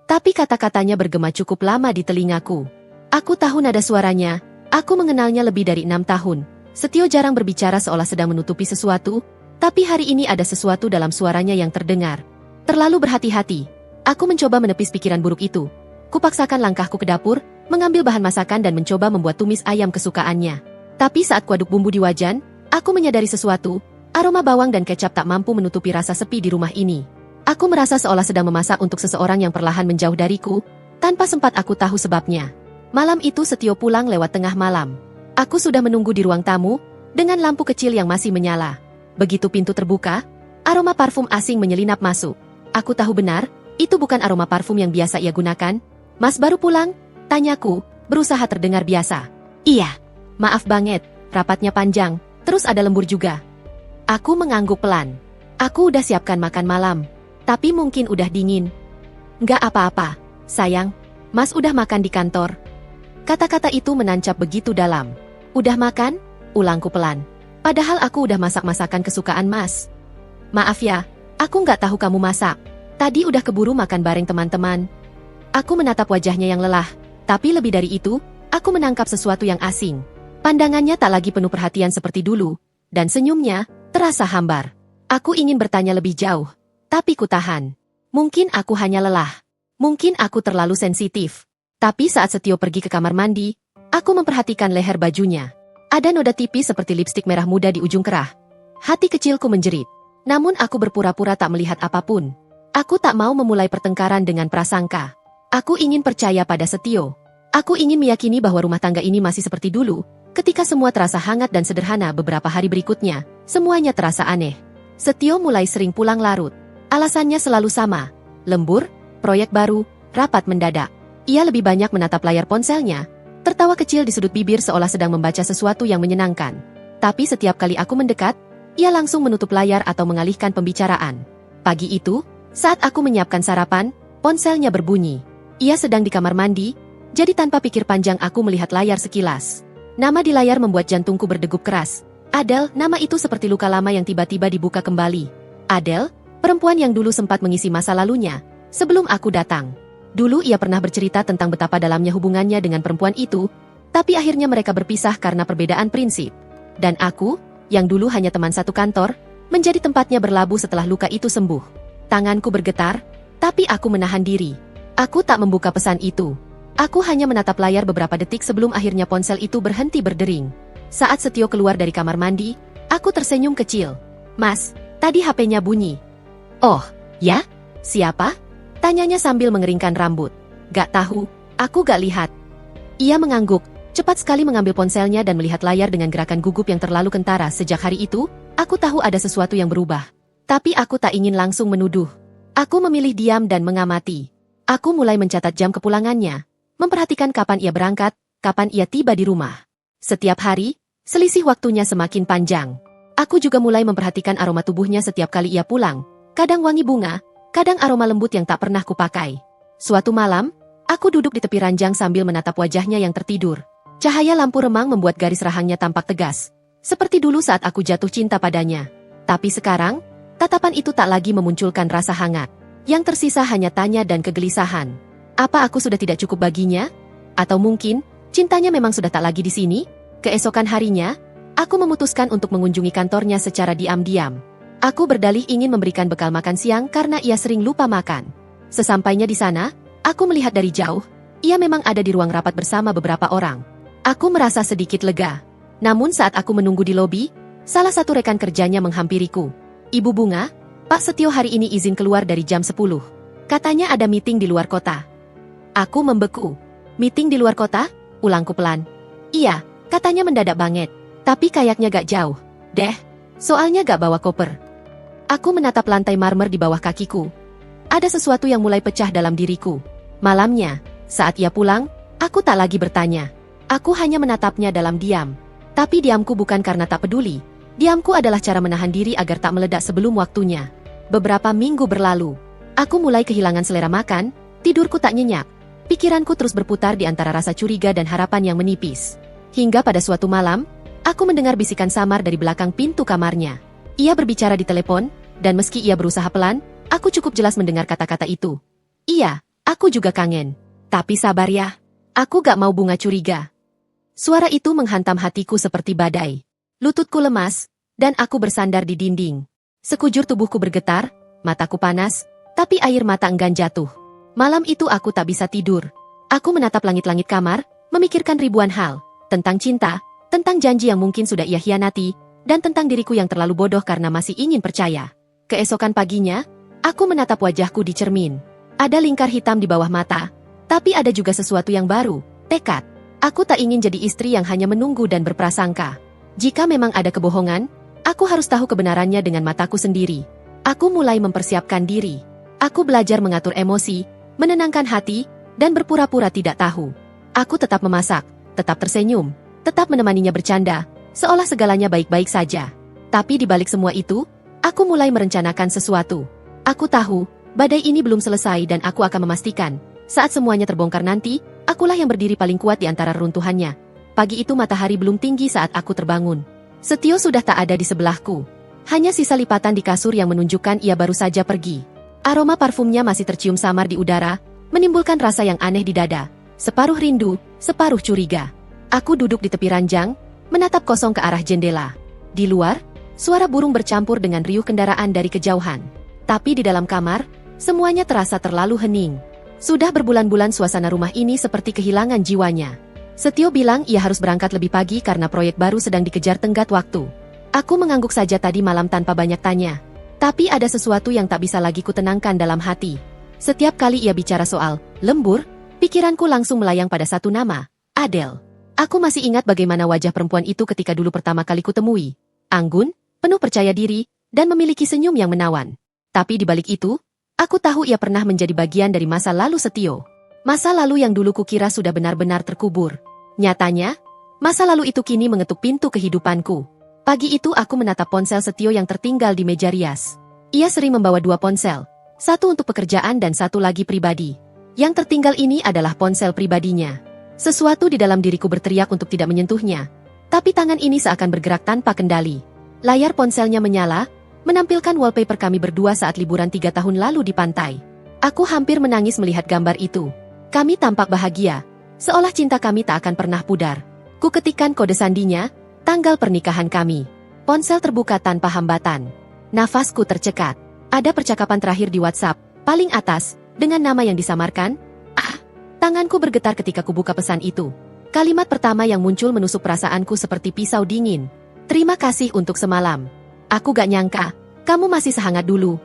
tapi kata-katanya bergema cukup lama di telingaku. Aku tahu nada suaranya, aku mengenalnya lebih dari 6 tahun. Setio jarang berbicara seolah sedang menutupi sesuatu, tapi hari ini ada sesuatu dalam suaranya yang terdengar. Terlalu berhati-hati. Aku mencoba menepis pikiran buruk itu. Kupaksakan langkahku ke dapur, mengambil bahan masakan dan mencoba membuat tumis ayam kesukaannya. Tapi saat kuaduk bumbu di wajan, aku menyadari sesuatu. Aroma bawang dan kecap tak mampu menutupi rasa sepi di rumah ini. Aku merasa seolah sedang memasak untuk seseorang yang perlahan menjauh dariku, tanpa sempat aku tahu sebabnya. Malam itu Setio pulang lewat tengah malam. Aku sudah menunggu di ruang tamu, dengan lampu kecil yang masih menyala. Begitu pintu terbuka, aroma parfum asing menyelinap masuk. Aku tahu benar, itu bukan aroma parfum yang biasa ia gunakan. "Mas baru pulang?" tanyaku, berusaha terdengar biasa. "Iya. Maaf banget, rapatnya panjang, terus ada lembur juga." Aku mengangguk pelan. "Aku udah siapkan makan malam, tapi mungkin udah dingin." "Nggak apa-apa, sayang. Mas udah makan di kantor." Kata-kata itu menancap begitu dalam. "Udah makan?" ulangku pelan. "Padahal aku udah masak masakan kesukaan Mas." "Maaf ya, aku nggak tahu kamu masak. Tadi udah keburu makan bareng teman-teman." Aku menatap wajahnya yang lelah, tapi lebih dari itu, aku menangkap sesuatu yang asing. Pandangannya tak lagi penuh perhatian seperti dulu, dan senyumnya terasa hambar. Aku ingin bertanya lebih jauh, tapi kutahan. Mungkin aku hanya lelah. Mungkin aku terlalu sensitif. Tapi saat Setio pergi ke kamar mandi, aku memperhatikan leher bajunya. Ada noda tipis seperti lipstik merah muda di ujung kerah. Hati kecilku menjerit. Namun aku berpura-pura tak melihat apapun. Aku tak mau memulai pertengkaran dengan prasangka. Aku ingin percaya pada Setio. Aku ingin meyakini bahwa rumah tangga ini masih seperti dulu. Ketika semua terasa hangat dan sederhana beberapa hari berikutnya, semuanya terasa aneh. Setio mulai sering pulang larut. Alasannya selalu sama. Lembur, proyek baru, rapat mendadak. Ia lebih banyak menatap layar ponselnya, tertawa kecil di sudut bibir seolah sedang membaca sesuatu yang menyenangkan. Tapi setiap kali aku mendekat, ia langsung menutup layar atau mengalihkan pembicaraan. Pagi itu, saat aku menyiapkan sarapan, ponselnya berbunyi. Ia sedang di kamar mandi, jadi tanpa pikir panjang aku melihat layar sekilas. Nama di layar membuat jantungku berdegup keras. Adele, nama itu seperti luka lama yang tiba-tiba dibuka kembali. Adele, perempuan yang dulu sempat mengisi masa lalunya, sebelum aku datang. Dulu ia pernah bercerita tentang betapa dalamnya hubungannya dengan perempuan itu, tapi akhirnya mereka berpisah karena perbedaan prinsip. Dan aku, yang dulu hanya teman satu kantor, menjadi tempatnya berlabuh setelah luka itu sembuh. Tanganku bergetar, tapi aku menahan diri. Aku tak membuka pesan itu. Aku hanya menatap layar beberapa detik sebelum akhirnya ponsel itu berhenti berdering. Saat Setio keluar dari kamar mandi, aku tersenyum kecil. "Mas, tadi HP-nya bunyi." "Oh, ya? Siapa?" tanyanya sambil mengeringkan rambut. "Gak tahu, aku gak lihat." Ia mengangguk, cepat sekali mengambil ponselnya dan melihat layar dengan gerakan gugup yang terlalu kentara. Sejak hari itu, aku tahu ada sesuatu yang berubah. Tapi aku tak ingin langsung menuduh. Aku memilih diam dan mengamati. Aku mulai mencatat jam kepulangannya, memperhatikan kapan ia berangkat, kapan ia tiba di rumah. Setiap hari, selisih waktunya semakin panjang. Aku juga mulai memperhatikan aroma tubuhnya setiap kali ia pulang. Kadang wangi bunga, kadang aroma lembut yang tak pernah kupakai. Suatu malam, aku duduk di tepi ranjang sambil menatap wajahnya yang tertidur. Cahaya lampu remang membuat garis rahangnya tampak tegas, seperti dulu saat aku jatuh cinta padanya. Tapi sekarang, tatapan itu tak lagi memunculkan rasa hangat. Yang tersisa hanya tanya dan kegelisahan. Apa aku sudah tidak cukup baginya? Atau mungkin, cintanya memang sudah tak lagi di sini? Keesokan harinya, aku memutuskan untuk mengunjungi kantornya secara diam-diam. Aku berdalih ingin memberikan bekal makan siang karena ia sering lupa makan. Sesampainya di sana, aku melihat dari jauh, ia memang ada di ruang rapat bersama beberapa orang. Aku merasa sedikit lega. Namun saat aku menunggu di lobi, salah satu rekan kerjanya menghampiriku. "Ibu Bunga, Pak Setio hari ini izin keluar dari jam 10. Katanya ada meeting di luar kota." Aku membeku. "Meeting di luar kota?" ulangku pelan. "Iya, katanya mendadak banget. Tapi kayaknya gak jauh, deh. Soalnya gak bawa koper. Aku menatap lantai marmer di bawah kakiku. Ada sesuatu yang mulai pecah dalam diriku. Malamnya, saat ia pulang, aku tak lagi bertanya. Aku hanya menatapnya dalam diam. Tapi diamku bukan karena tak peduli. Diamku adalah cara menahan diri agar tak meledak sebelum waktunya. Beberapa minggu berlalu. Aku mulai kehilangan selera makan, tidurku tak nyenyak. Pikiranku terus berputar di antara rasa curiga dan harapan yang menipis. Hingga pada suatu malam, aku mendengar bisikan samar dari belakang pintu kamarnya. Ia berbicara di telepon, dan meski ia berusaha pelan, aku cukup jelas mendengar kata-kata itu. Iya, aku juga kangen. Tapi sabar ya. Aku gak mau bunga curiga. Suara itu menghantam hatiku seperti badai. Lututku lemas, dan aku bersandar di dinding. Sekujur tubuhku bergetar, mataku panas, tapi air mata enggan jatuh. Malam itu aku tak bisa tidur. Aku menatap langit-langit kamar, memikirkan ribuan hal. Tentang cinta, tentang janji yang mungkin sudah ia hianati, dan tentang diriku yang terlalu bodoh karena masih ingin percaya. Keesokan paginya, aku menatap wajahku di cermin. Ada lingkar hitam di bawah mata, tapi ada juga sesuatu yang baru, tekad. Aku tak ingin jadi istri yang hanya menunggu dan berprasangka. Jika memang ada kebohongan, aku harus tahu kebenarannya dengan mataku sendiri. Aku mulai mempersiapkan diri. Aku belajar mengatur emosi, menenangkan hati, dan berpura-pura tidak tahu. Aku tetap memasak, tetap tersenyum, tetap menemaninya bercanda, seolah segalanya baik-baik saja. Tapi di balik semua itu, aku mulai merencanakan sesuatu. Aku tahu, badai ini belum selesai dan aku akan memastikan, saat semuanya terbongkar nanti, akulah yang berdiri paling kuat di antara reruntuhannya. Pagi itu matahari belum tinggi saat aku terbangun. Setio sudah tak ada di sebelahku. Hanya sisa lipatan di kasur yang menunjukkan ia baru saja pergi. Aroma parfumnya masih tercium samar di udara, menimbulkan rasa yang aneh di dada. Separuh rindu, separuh curiga. Aku duduk di tepi ranjang, menatap kosong ke arah jendela. Di luar, suara burung bercampur dengan riuh kendaraan dari kejauhan. Tapi di dalam kamar, semuanya terasa terlalu hening. Sudah berbulan-bulan suasana rumah ini seperti kehilangan jiwanya. Setio bilang ia harus berangkat lebih pagi karena proyek baru sedang dikejar tenggat waktu. Aku mengangguk saja tadi malam tanpa banyak tanya. Tapi ada sesuatu yang tak bisa lagi kutenangkan dalam hati. Setiap kali ia bicara soal lembur, pikiranku langsung melayang pada satu nama, Adele. Aku masih ingat bagaimana wajah perempuan itu ketika dulu pertama kali kutemui. Anggun, penuh percaya diri, dan memiliki senyum yang menawan. Tapi di balik itu, aku tahu ia pernah menjadi bagian dari masa lalu Setio. Masa lalu yang dulu kukira sudah benar-benar terkubur. Nyatanya, masa lalu itu kini mengetuk pintu kehidupanku. Pagi itu aku menatap ponsel Setio yang tertinggal di meja rias. Ia sering membawa 2 ponsel, satu untuk pekerjaan dan satu lagi pribadi. Yang tertinggal ini adalah ponsel pribadinya. Sesuatu di dalam diriku berteriak untuk tidak menyentuhnya. Tapi tangan ini seakan bergerak tanpa kendali. Layar ponselnya menyala, menampilkan wallpaper kami berdua saat liburan 3 tahun lalu di pantai. Aku hampir menangis melihat gambar itu. Kami tampak bahagia, seolah cinta kami tak akan pernah pudar. Ku ketikkan kode sandinya, tanggal pernikahan kami. Ponsel terbuka tanpa hambatan. Nafasku tercekat. Ada percakapan terakhir di WhatsApp, paling atas, dengan nama yang disamarkan. Tanganku bergetar ketika ku buka pesan itu. Kalimat pertama yang muncul menusuk perasaanku seperti pisau dingin. Terima kasih untuk semalam. Aku gak nyangka, kamu masih sehangat dulu.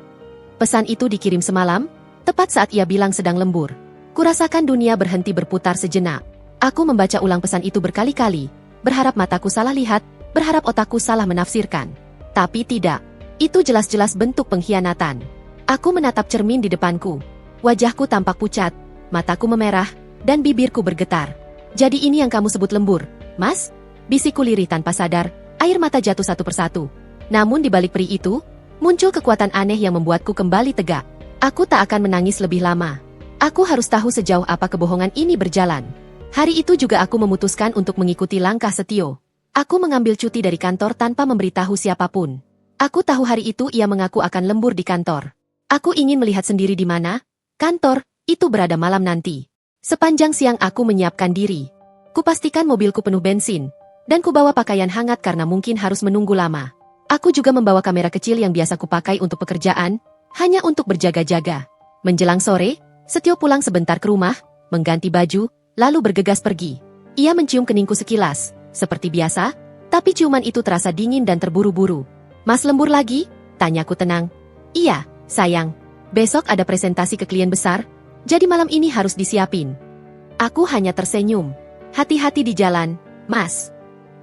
Pesan itu dikirim semalam, tepat saat ia bilang sedang lembur. Kurasakan dunia berhenti berputar sejenak. Aku membaca ulang pesan itu berkali-kali, berharap mataku salah lihat, berharap otakku salah menafsirkan. Tapi tidak, itu jelas-jelas bentuk pengkhianatan. Aku menatap cermin di depanku. Wajahku tampak pucat, mataku memerah, dan bibirku bergetar. Jadi ini yang kamu sebut lembur, Mas? Bisikku lirih tanpa sadar, air mata jatuh satu persatu. Namun di balik peri itu, muncul kekuatan aneh yang membuatku kembali tegak. Aku tak akan menangis lebih lama. Aku harus tahu sejauh apa kebohongan ini berjalan. Hari itu juga aku memutuskan untuk mengikuti langkah Setio. Aku mengambil cuti dari kantor tanpa memberitahu siapapun. Aku tahu hari itu ia mengaku akan lembur di kantor. Aku ingin melihat sendiri di mana kantor itu berada malam nanti. Sepanjang siang aku menyiapkan diri. Kupastikan mobilku penuh bensin, dan kubawa pakaian hangat karena mungkin harus menunggu lama. Aku juga membawa kamera kecil yang biasa kupakai untuk pekerjaan, hanya untuk berjaga-jaga. Menjelang sore, Setio pulang sebentar ke rumah, mengganti baju, lalu bergegas pergi. Ia mencium keningku sekilas, seperti biasa, tapi ciuman itu terasa dingin dan terburu-buru. Mas lembur lagi? Tanyaku tenang. Iya, sayang. Besok ada presentasi ke klien besar, jadi malam ini harus disiapin. Aku hanya tersenyum. Hati-hati di jalan, Mas.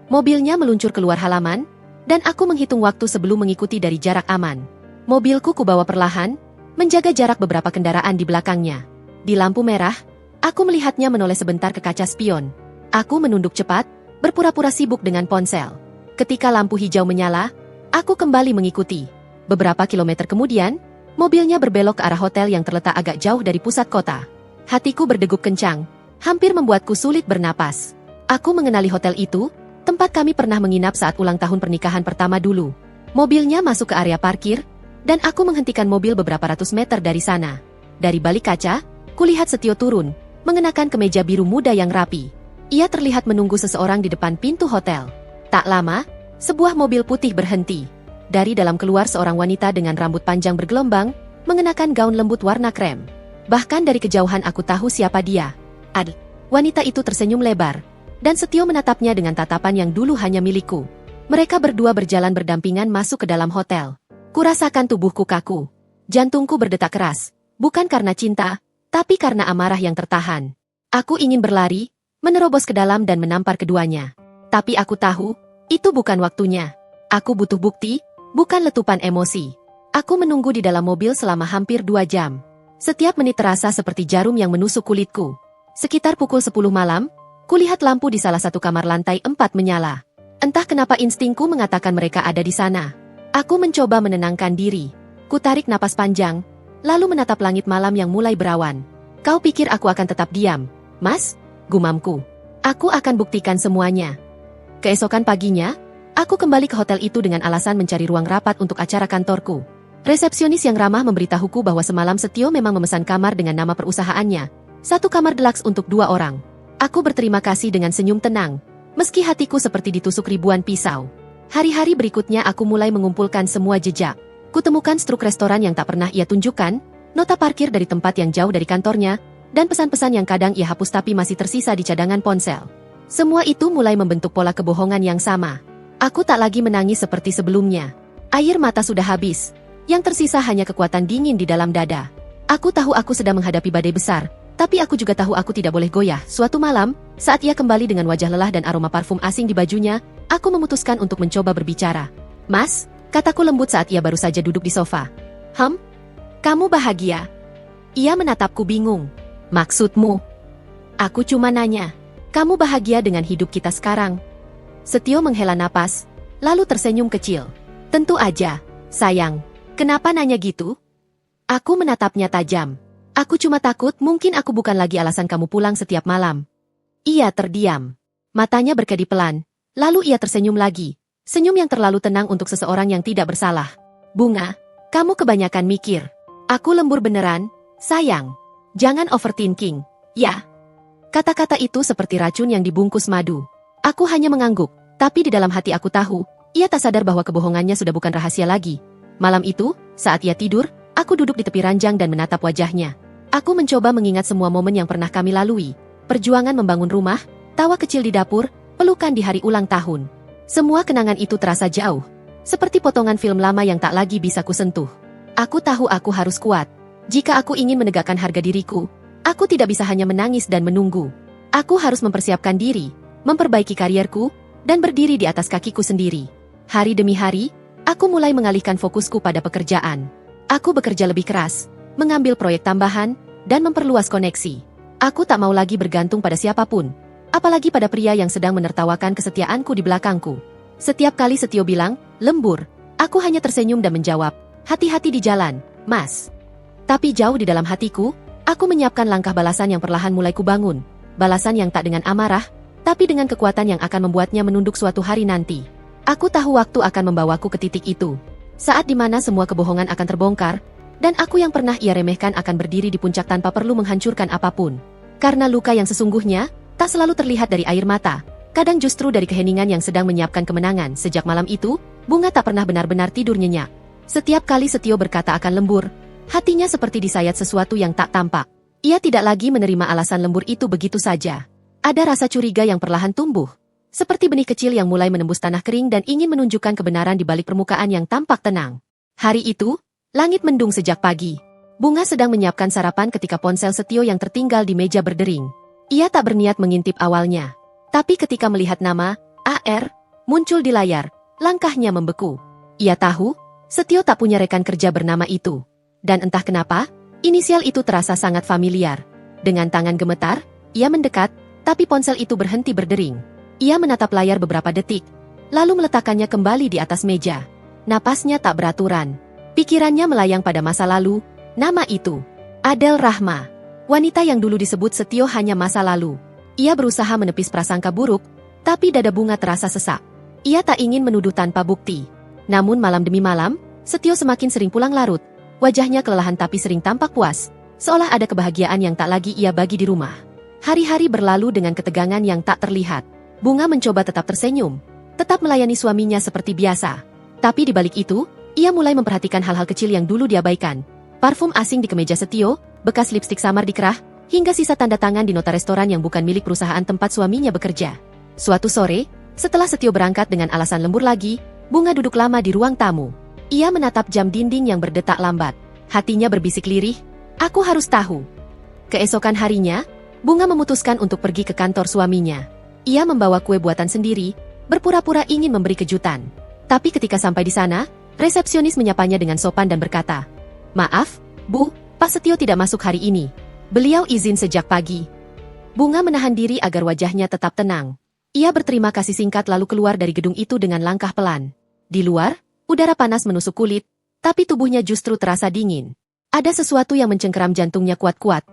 Mobilnya meluncur keluar halaman, dan aku menghitung waktu sebelum mengikuti dari jarak aman. Mobilku kubawa perlahan, menjaga jarak beberapa kendaraan di belakangnya. Di lampu merah, aku melihatnya menoleh sebentar ke kaca spion. Aku menunduk cepat, berpura-pura sibuk dengan ponsel. Ketika lampu hijau menyala, aku kembali mengikuti. Beberapa kilometer kemudian, mobilnya berbelok ke arah hotel yang terletak agak jauh dari pusat kota. Hatiku berdegup kencang, hampir membuatku sulit bernapas. Aku mengenali hotel itu, tempat kami pernah menginap saat ulang tahun pernikahan pertama dulu. Mobilnya masuk ke area parkir, dan aku menghentikan mobil beberapa ratus meter dari sana. Dari balik kaca, kulihat Setio turun, mengenakan kemeja biru muda yang rapi. Ia terlihat menunggu seseorang di depan pintu hotel. Tak lama, sebuah mobil putih berhenti. Dari dalam keluar seorang wanita dengan rambut panjang bergelombang, mengenakan gaun lembut warna krem. Bahkan dari kejauhan aku tahu siapa dia. Wanita itu tersenyum lebar, dan Setio menatapnya dengan tatapan yang dulu hanya milikku. Mereka berdua berjalan berdampingan masuk ke dalam hotel. Kurasakan tubuhku kaku. Jantungku berdetak keras, bukan karena cinta, tapi karena amarah yang tertahan. Aku ingin berlari, menerobos ke dalam dan menampar keduanya. Tapi aku tahu, itu bukan waktunya. Aku butuh bukti, bukan letupan emosi. Aku menunggu di dalam mobil selama hampir 2 jam. Setiap menit terasa seperti jarum yang menusuk kulitku. Sekitar pukul 10 malam, kulihat lampu di salah satu kamar lantai 4 menyala. Entah kenapa instingku mengatakan mereka ada di sana. Aku mencoba menenangkan diri. Kutarik napas panjang, lalu menatap langit malam yang mulai berawan. Kau pikir aku akan tetap diam, Mas? Gumamku. Aku akan buktikan semuanya. Keesokan paginya, aku kembali ke hotel itu dengan alasan mencari ruang rapat untuk acara kantorku. Resepsionis yang ramah memberitahuku bahwa semalam Setio memang memesan kamar dengan nama perusahaannya. 1 kamar deluxe untuk 2 orang. Aku berterima kasih dengan senyum tenang, meski hatiku seperti ditusuk ribuan pisau. Hari-hari berikutnya aku mulai mengumpulkan semua jejak. Kutemukan struk restoran yang tak pernah ia tunjukkan, nota parkir dari tempat yang jauh dari kantornya, dan pesan-pesan yang kadang ia hapus tapi masih tersisa di cadangan ponsel. Semua itu mulai membentuk pola kebohongan yang sama. Aku tak lagi menangis seperti sebelumnya. Air mata sudah habis. Yang tersisa hanya kekuatan dingin di dalam dada. Aku tahu aku sedang menghadapi badai besar, tapi aku juga tahu aku tidak boleh goyah. Suatu malam, saat ia kembali dengan wajah lelah dan aroma parfum asing di bajunya, aku memutuskan untuk mencoba berbicara. Mas, kataku lembut saat ia baru saja duduk di sofa. Kamu bahagia? Ia menatapku bingung. Maksudmu? Aku cuma nanya. Kamu bahagia dengan hidup kita sekarang? Setio menghela napas, lalu tersenyum kecil. Tentu aja, sayang. Kenapa nanya gitu? Aku menatapnya tajam. Aku cuma takut mungkin aku bukan lagi alasan kamu pulang setiap malam. Ia terdiam. Matanya berkedip pelan, lalu ia tersenyum lagi. Senyum yang terlalu tenang untuk seseorang yang tidak bersalah. Bunga, kamu kebanyakan mikir. Aku lembur beneran, sayang. Jangan overthinking, ya. Kata-kata itu seperti racun yang dibungkus madu. Aku hanya mengangguk, tapi di dalam hati aku tahu, ia tak sadar bahwa kebohongannya sudah bukan rahasia lagi. Malam itu, saat ia tidur, aku duduk di tepi ranjang dan menatap wajahnya. Aku mencoba mengingat semua momen yang pernah kami lalui. Perjuangan membangun rumah, tawa kecil di dapur, pelukan di hari ulang tahun. Semua kenangan itu terasa jauh, seperti potongan film lama yang tak lagi bisa kusentuh. Aku tahu aku harus kuat. Jika aku ingin menegakkan harga diriku, aku tidak bisa hanya menangis dan menunggu. Aku harus mempersiapkan diri, memperbaiki karierku, dan berdiri di atas kakiku sendiri. Hari demi hari, aku mulai mengalihkan fokusku pada pekerjaan. Aku bekerja lebih keras, mengambil proyek tambahan, dan memperluas koneksi. Aku tak mau lagi bergantung pada siapapun, apalagi pada pria yang sedang menertawakan kesetiaanku di belakangku. Setiap kali Setio bilang, lembur, aku hanya tersenyum dan menjawab, hati-hati di jalan, Mas. Tapi jauh di dalam hatiku, aku menyiapkan langkah balasan yang perlahan mulai kubangun. Balasan yang tak dengan amarah, tapi dengan kekuatan yang akan membuatnya menunduk suatu hari nanti. Aku tahu waktu akan membawaku ke titik itu. Saat dimana semua kebohongan akan terbongkar, dan aku yang pernah ia remehkan akan berdiri di puncak tanpa perlu menghancurkan apapun. Karena luka yang sesungguhnya, tak selalu terlihat dari air mata, kadang justru dari keheningan yang sedang menyiapkan kemenangan. Sejak malam itu, Bunga tak pernah benar-benar tidur nyenyak. Setiap kali Setio berkata akan lembur, hatinya seperti disayat sesuatu yang tak tampak. Ia tidak lagi menerima alasan lembur itu begitu saja. Ada rasa curiga yang perlahan tumbuh, seperti benih kecil yang mulai menembus tanah kering dan ingin menunjukkan kebenaran di balik permukaan yang tampak tenang. Hari itu, langit mendung sejak pagi. Bunga sedang menyiapkan sarapan ketika ponsel Setio yang tertinggal di meja berdering. Ia tak berniat mengintip awalnya. Tapi ketika melihat nama, AR, muncul di layar, langkahnya membeku. Ia tahu, Setio tak punya rekan kerja bernama itu. Dan entah kenapa, inisial itu terasa sangat familiar. Dengan tangan gemetar, ia mendekat, tapi ponsel itu berhenti berdering. Ia menatap layar beberapa detik, lalu meletakkannya kembali di atas meja. Napasnya tak beraturan. Pikirannya melayang pada masa lalu, nama itu. Adel Rahma. Wanita yang dulu disebut Setio hanya masa lalu. Ia berusaha menepis prasangka buruk, tapi dada Bunga terasa sesak. Ia tak ingin menuduh tanpa bukti. Namun malam demi malam, Setio semakin sering pulang larut. Wajahnya kelelahan tapi sering tampak puas, seolah ada kebahagiaan yang tak lagi ia bagi di rumah. Hari-hari berlalu dengan ketegangan yang tak terlihat. Bunga mencoba tetap tersenyum, tetap melayani suaminya seperti biasa. Tapi di balik itu, ia mulai memperhatikan hal-hal kecil yang dulu diabaikan. Parfum asing di kemeja Setio, bekas lipstik samar di kerah, hingga sisa tanda tangan di nota restoran yang bukan milik perusahaan tempat suaminya bekerja. Suatu sore, setelah Setio berangkat dengan alasan lembur lagi, Bunga duduk lama di ruang tamu. Ia menatap jam dinding yang berdetak lambat. Hatinya berbisik lirih, aku harus tahu. Keesokan harinya, Bunga memutuskan untuk pergi ke kantor suaminya. Ia membawa kue buatan sendiri, berpura-pura ingin memberi kejutan. Tapi ketika sampai di sana, resepsionis menyapanya dengan sopan dan berkata, "Maaf, Bu, Pak Setio tidak masuk hari ini. Beliau izin sejak pagi." Bunga menahan diri agar wajahnya tetap tenang. Ia berterima kasih singkat lalu keluar dari gedung itu dengan langkah pelan. Di luar, udara panas menusuk kulit, tapi tubuhnya justru terasa dingin. Ada sesuatu yang mencengkeram jantungnya kuat-kuat.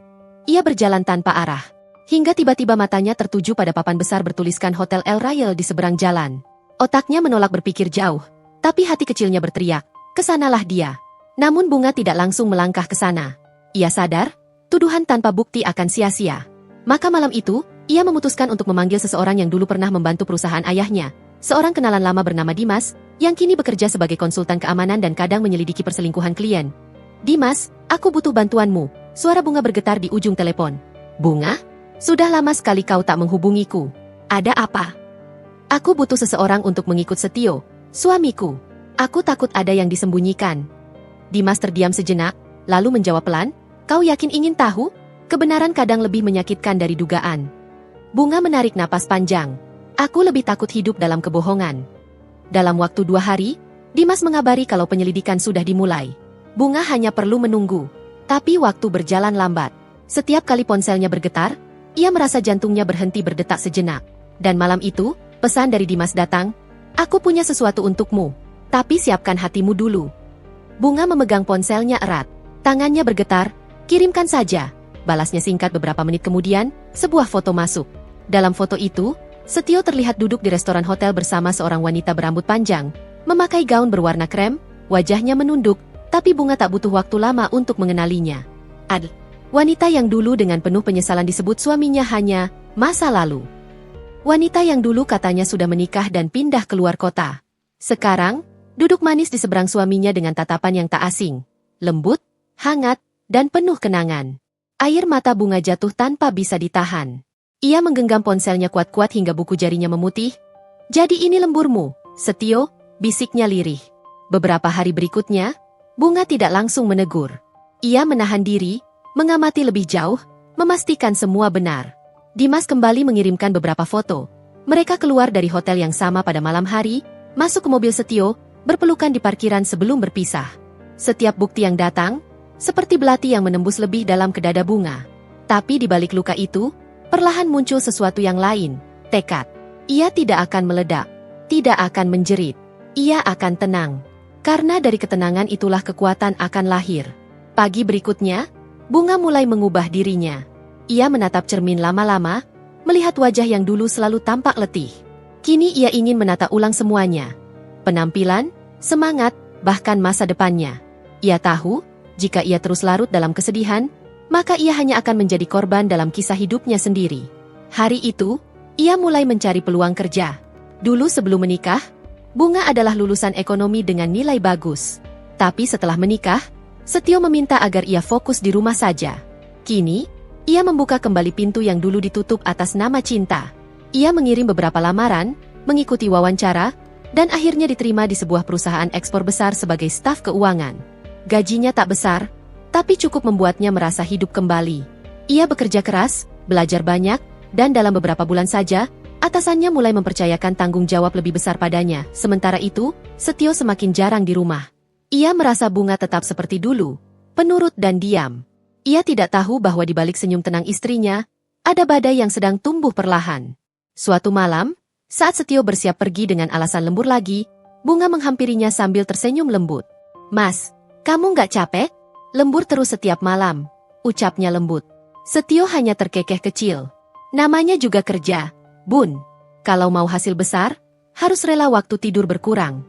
Ia berjalan tanpa arah. Hingga tiba-tiba matanya tertuju pada papan besar bertuliskan Hotel El Royal di seberang jalan. Otaknya menolak berpikir jauh, tapi hati kecilnya berteriak, kesanalah dia. Namun Bunga tidak langsung melangkah ke sana. Ia sadar, tuduhan tanpa bukti akan sia-sia. Maka malam itu, ia memutuskan untuk memanggil seseorang yang dulu pernah membantu perusahaan ayahnya. Seorang kenalan lama bernama Dimas, yang kini bekerja sebagai konsultan keamanan dan kadang menyelidiki perselingkuhan klien. "Dimas, aku butuh bantuanmu," suara Bunga bergetar di ujung telepon. "Bunga? Sudah lama sekali kau tak menghubungiku. Ada apa?" "Aku butuh seseorang untuk mengikut Setio, suamiku. Aku takut ada yang disembunyikan." Dimas terdiam sejenak, lalu menjawab pelan, "Kau yakin ingin tahu? Kebenaran kadang lebih menyakitkan dari dugaan." Bunga menarik napas panjang. "Aku lebih takut hidup dalam kebohongan." Dalam waktu 2 hari, Dimas mengabari kalau penyelidikan sudah dimulai. Bunga hanya perlu menunggu. Tapi waktu berjalan lambat. Setiap kali ponselnya bergetar, ia merasa jantungnya berhenti berdetak sejenak. Dan malam itu, pesan dari Dimas datang, "Aku punya sesuatu untukmu, tapi siapkan hatimu dulu." Bunga memegang ponselnya erat. Tangannya bergetar, "Kirimkan saja." Balasnya singkat beberapa menit kemudian, sebuah foto masuk. Dalam foto itu, Setio terlihat duduk di restoran hotel bersama seorang wanita berambut panjang, memakai gaun berwarna krem, wajahnya menunduk, tapi Bunga tak butuh waktu lama untuk mengenalinya. Adel, wanita yang dulu dengan penuh penyesalan disebut suaminya hanya masa lalu. Wanita yang dulu katanya sudah menikah dan pindah keluar kota. Sekarang, duduk manis di seberang suaminya dengan tatapan yang tak asing, lembut, hangat, dan penuh kenangan. Air mata Bunga jatuh tanpa bisa ditahan. Ia menggenggam ponselnya kuat-kuat hingga buku jarinya memutih. "Jadi ini lemburmu, Setio," bisiknya lirih. Beberapa hari berikutnya, Bunga tidak langsung menegur. Ia menahan diri, mengamati lebih jauh, memastikan semua benar. Dimas kembali mengirimkan beberapa foto. Mereka keluar dari hotel yang sama pada malam hari, masuk ke mobil Setio, berpelukan di parkiran sebelum berpisah. Setiap bukti yang datang, seperti belati yang menembus lebih dalam ke dada Bunga. Tapi di balik luka itu, perlahan muncul sesuatu yang lain, tekad. Ia tidak akan meledak, tidak akan menjerit. Ia akan tenang. Karena dari ketenangan itulah kekuatan akan lahir. Pagi berikutnya, Bunga mulai mengubah dirinya. Ia menatap cermin lama-lama, melihat wajah yang dulu selalu tampak letih. Kini ia ingin menata ulang semuanya. Penampilan, semangat, bahkan masa depannya. Ia tahu, jika ia terus larut dalam kesedihan, maka ia hanya akan menjadi korban dalam kisah hidupnya sendiri. Hari itu, ia mulai mencari peluang kerja. Dulu sebelum menikah, Bunga adalah lulusan ekonomi dengan nilai bagus. Tapi setelah menikah, Setio meminta agar ia fokus di rumah saja. Kini, ia membuka kembali pintu yang dulu ditutup atas nama cinta. Ia mengirim beberapa lamaran, mengikuti wawancara, dan akhirnya diterima di sebuah perusahaan ekspor besar sebagai staf keuangan. Gajinya tak besar, tapi cukup membuatnya merasa hidup kembali. Ia bekerja keras, belajar banyak, dan dalam beberapa bulan saja, Atasannya mulai mempercayakan tanggung jawab lebih besar padanya. Sementara itu, Setio semakin jarang di rumah. Ia merasa Bunga tetap seperti dulu, penurut dan diam. Ia tidak tahu bahwa di balik senyum tenang istrinya, ada badai yang sedang tumbuh perlahan. Suatu malam, saat Setio bersiap pergi dengan alasan lembur lagi, Bunga menghampirinya sambil tersenyum lembut. "Mas, kamu nggak capek? Lembur terus setiap malam," ucapnya lembut. Setio hanya terkekeh kecil. "Namanya juga kerja, Bun. Kalau mau hasil besar, harus rela waktu tidur berkurang."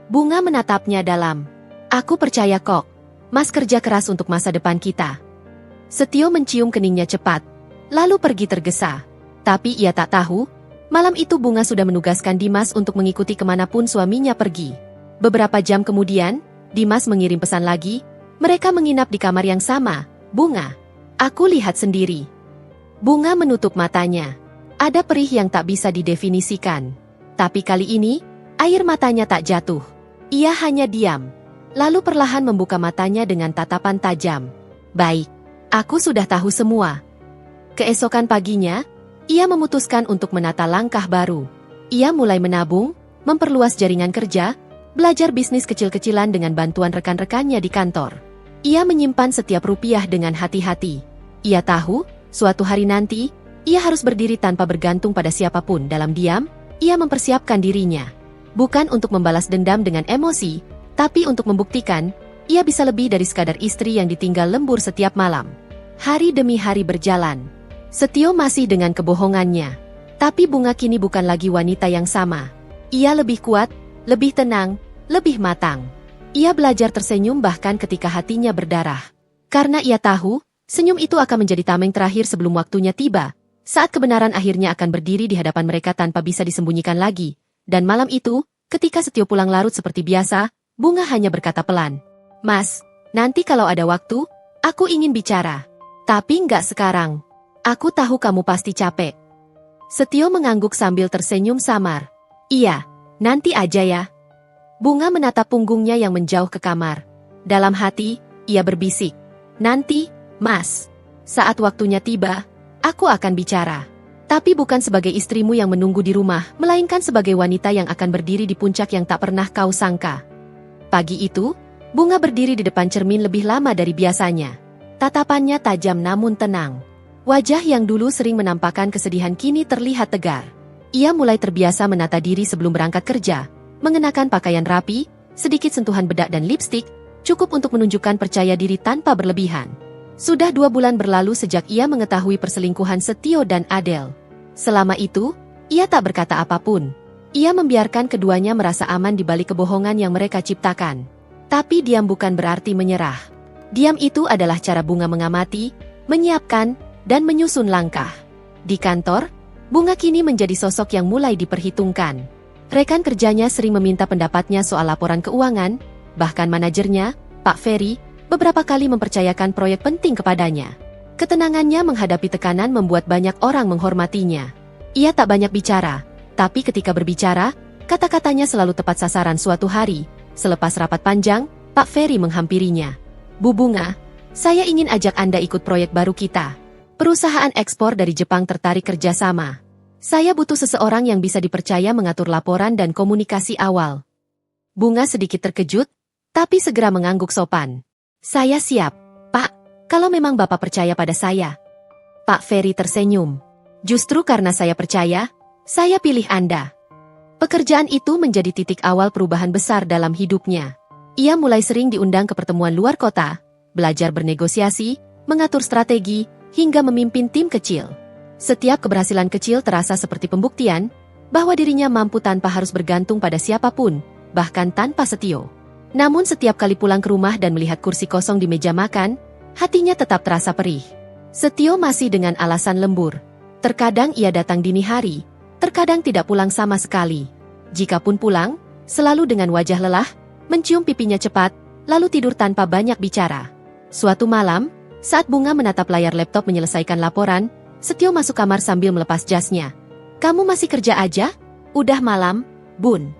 Bunga menatapnya dalam. "Aku percaya kok. Mas kerja keras untuk masa depan kita." Setio mencium keningnya cepat, lalu pergi tergesa. Tapi ia tak tahu, malam itu Bunga sudah menugaskan Dimas untuk mengikuti kemanapun suaminya pergi. Beberapa jam kemudian, Dimas mengirim pesan lagi. Mereka menginap di kamar yang sama. "Bunga, aku lihat sendiri." Bunga menutup matanya. Ada perih yang tak bisa didefinisikan. Tapi kali ini, air matanya tak jatuh. Ia hanya diam. Lalu perlahan membuka matanya dengan tatapan tajam. "Baik, aku sudah tahu semua." Keesokan paginya, ia memutuskan untuk menata langkah baru. Ia mulai menabung, memperluas jaringan kerja, belajar bisnis kecil-kecilan dengan bantuan rekan-rekannya di kantor. Ia menyimpan setiap rupiah dengan hati-hati. Ia tahu, suatu hari nanti, ia harus berdiri tanpa bergantung pada siapapun. Dalam diam, ia mempersiapkan dirinya. Bukan untuk membalas dendam dengan emosi, tapi untuk membuktikan, ia bisa lebih dari sekadar istri yang ditinggal lembur setiap malam. Hari demi hari berjalan. Setio masih dengan kebohongannya. Tapi Bunga kini bukan lagi wanita yang sama. Ia lebih kuat, lebih tenang, lebih matang. Ia belajar tersenyum bahkan ketika hatinya berdarah. Karena ia tahu, senyum itu akan menjadi tameng terakhir sebelum waktunya tiba. Saat kebenaran akhirnya akan berdiri di hadapan mereka tanpa bisa disembunyikan lagi. Dan malam itu, ketika Setio pulang larut seperti biasa, Bunga hanya berkata pelan, "Mas, nanti kalau ada waktu, aku ingin bicara. Tapi nggak sekarang. Aku tahu kamu pasti capek." Setio mengangguk sambil tersenyum samar. "Iya, nanti aja ya." Bunga menatap punggungnya yang menjauh ke kamar. Dalam hati, ia berbisik, "Nanti, Mas. Saat waktunya tiba, aku akan bicara. Tapi bukan sebagai istrimu yang menunggu di rumah, melainkan sebagai wanita yang akan berdiri di puncak yang tak pernah kau sangka." Pagi itu, Bunga berdiri di depan cermin lebih lama dari biasanya. Tatapannya tajam namun tenang. Wajah yang dulu sering menampakkan kesedihan kini terlihat tegar. Ia mulai terbiasa menata diri sebelum berangkat kerja, mengenakan pakaian rapi, sedikit sentuhan bedak dan lipstik, cukup untuk menunjukkan percaya diri tanpa berlebihan. Sudah 2 bulan berlalu sejak ia mengetahui perselingkuhan Setio dan Adele. Selama itu, ia tak berkata apapun. Ia membiarkan keduanya merasa aman di balik kebohongan yang mereka ciptakan. Tapi diam bukan berarti menyerah. Diam itu adalah cara Bunga mengamati, menyiapkan, dan menyusun langkah. Di kantor, Bunga kini menjadi sosok yang mulai diperhitungkan. Rekan kerjanya sering meminta pendapatnya soal laporan keuangan, bahkan manajernya, Pak Ferry, beberapa kali mempercayakan proyek penting kepadanya. Ketenangannya menghadapi tekanan membuat banyak orang menghormatinya. Ia tak banyak bicara, tapi ketika berbicara, kata-katanya selalu tepat sasaran. Suatu hari, selepas rapat panjang, Pak Ferry menghampirinya. "Bu Bunga, saya ingin ajak Anda ikut proyek baru kita. Perusahaan ekspor dari Jepang tertarik kerjasama. Saya butuh seseorang yang bisa dipercaya mengatur laporan dan komunikasi awal." Bunga sedikit terkejut, tapi segera mengangguk sopan. "Saya siap, Pak, kalau memang Bapak percaya pada saya." Pak Ferry tersenyum. "Justru karena saya percaya, saya pilih Anda." Pekerjaan itu menjadi titik awal perubahan besar dalam hidupnya. Ia mulai sering diundang ke pertemuan luar kota, belajar bernegosiasi, mengatur strategi, hingga memimpin tim kecil. Setiap keberhasilan kecil terasa seperti pembuktian bahwa dirinya mampu tanpa harus bergantung pada siapapun, bahkan tanpa Setio. Namun setiap kali pulang ke rumah dan melihat kursi kosong di meja makan, hatinya tetap terasa perih. Setio masih dengan alasan lembur. Terkadang ia datang dini hari, terkadang tidak pulang sama sekali. Jikapun pulang, selalu dengan wajah lelah, mencium pipinya cepat, lalu tidur tanpa banyak bicara. Suatu malam, saat Bunga menatap layar laptop menyelesaikan laporan, Setio masuk kamar sambil melepas jasnya. "Kamu masih kerja aja? Udah malam, Bun."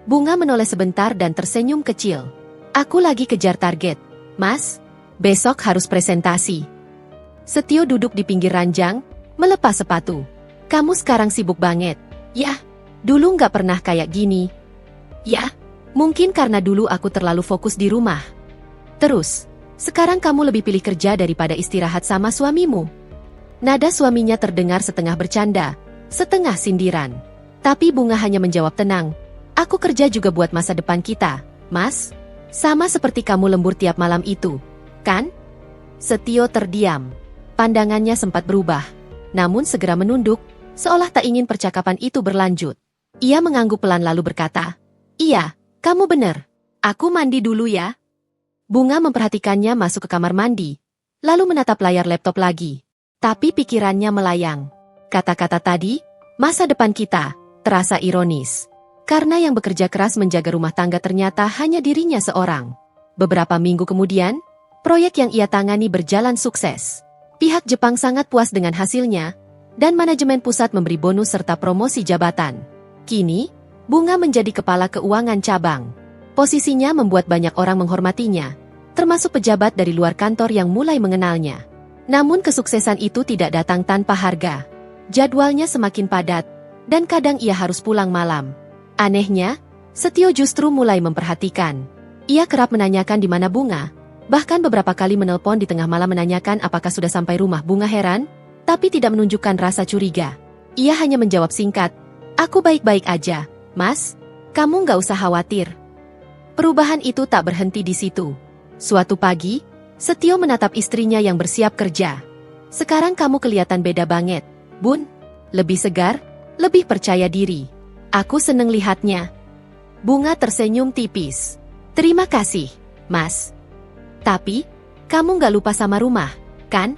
Bunga menoleh sebentar dan tersenyum kecil. "Aku lagi kejar target, Mas. Besok harus presentasi." Setio duduk di pinggir ranjang, melepas sepatu. Kamu sekarang sibuk banget. Yah, dulu nggak pernah kayak gini. Yah, mungkin karena dulu aku terlalu fokus di rumah. Terus, sekarang kamu lebih pilih kerja daripada istirahat sama suamimu. Nada suaminya terdengar setengah bercanda, setengah sindiran. Tapi Bunga hanya menjawab tenang. Aku kerja juga buat masa depan kita, Mas. Sama seperti kamu lembur tiap malam itu, kan? Setio terdiam. Pandangannya sempat berubah, namun segera menunduk, seolah tak ingin percakapan itu berlanjut. Ia mengangguk pelan lalu berkata, "Iya, kamu benar. Aku mandi dulu ya." Bunga memperhatikannya masuk ke kamar mandi, lalu menatap layar laptop lagi. Tapi pikirannya melayang. Kata-kata tadi, masa depan kita, terasa ironis. Karena yang bekerja keras menjaga rumah tangga ternyata hanya dirinya seorang. Beberapa minggu kemudian, proyek yang ia tangani berjalan sukses. Pihak Jepang sangat puas dengan hasilnya, dan manajemen pusat memberi bonus serta promosi jabatan. Kini, Bunga menjadi kepala keuangan cabang. Posisinya membuat banyak orang menghormatinya, termasuk pejabat dari luar kantor yang mulai mengenalnya. Namun kesuksesan itu tidak datang tanpa harga. Jadwalnya semakin padat, dan kadang ia harus pulang malam. Anehnya, Setio justru mulai memperhatikan. Ia kerap menanyakan di mana Bunga, bahkan beberapa kali menelpon di tengah malam menanyakan apakah sudah sampai rumah. Bunga heran, tapi tidak menunjukkan rasa curiga. Ia hanya menjawab singkat, "Aku baik-baik aja, Mas. Kamu nggak usah khawatir." Perubahan itu tak berhenti di situ. Suatu pagi, Setio menatap istrinya yang bersiap kerja. "Sekarang kamu kelihatan beda banget, Bun. Lebih segar, lebih percaya diri. Aku seneng lihatnya." Bunga tersenyum tipis. "Terima kasih, Mas. Tapi, kamu nggak lupa sama rumah, kan?"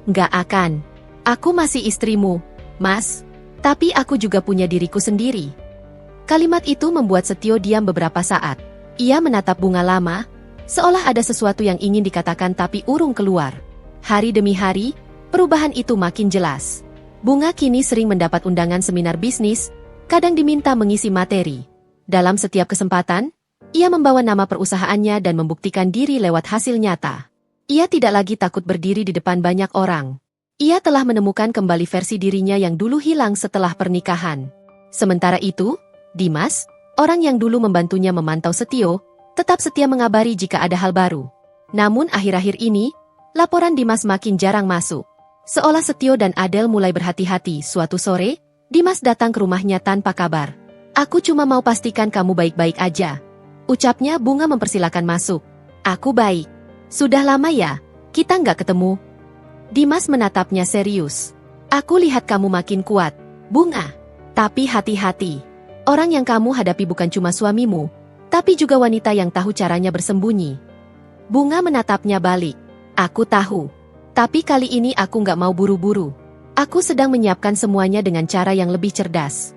"Nggak akan. Aku masih istrimu, Mas. Tapi aku juga punya diriku sendiri." Kalimat itu membuat Setio diam beberapa saat. Ia menatap Bunga lama, seolah ada sesuatu yang ingin dikatakan tapi urung keluar. Hari demi hari, perubahan itu makin jelas. Bunga kini sering mendapat undangan seminar bisnis, kadang diminta mengisi materi. Dalam setiap kesempatan, ia membawa nama perusahaannya dan membuktikan diri lewat hasil nyata. Ia tidak lagi takut berdiri di depan banyak orang. Ia telah menemukan kembali versi dirinya yang dulu hilang setelah pernikahan. Sementara itu, Dimas, orang yang dulu membantunya memantau Setio, tetap setia mengabari jika ada hal baru. Namun akhir-akhir ini, laporan Dimas makin jarang masuk. Seolah Setio dan Adel mulai berhati-hati. Suatu sore, Dimas datang ke rumahnya tanpa kabar. "Aku cuma mau pastikan kamu baik-baik aja," ucapnya. Bunga mempersilakan masuk. "Aku baik. Sudah lama ya, kita nggak ketemu." Dimas menatapnya serius. "Aku lihat kamu makin kuat, Bunga. Tapi hati-hati. Orang yang kamu hadapi bukan cuma suamimu, tapi juga wanita yang tahu caranya bersembunyi." Bunga menatapnya balik. "Aku tahu. Tapi kali ini aku nggak mau buru-buru. Aku sedang menyiapkan semuanya dengan cara yang lebih cerdas."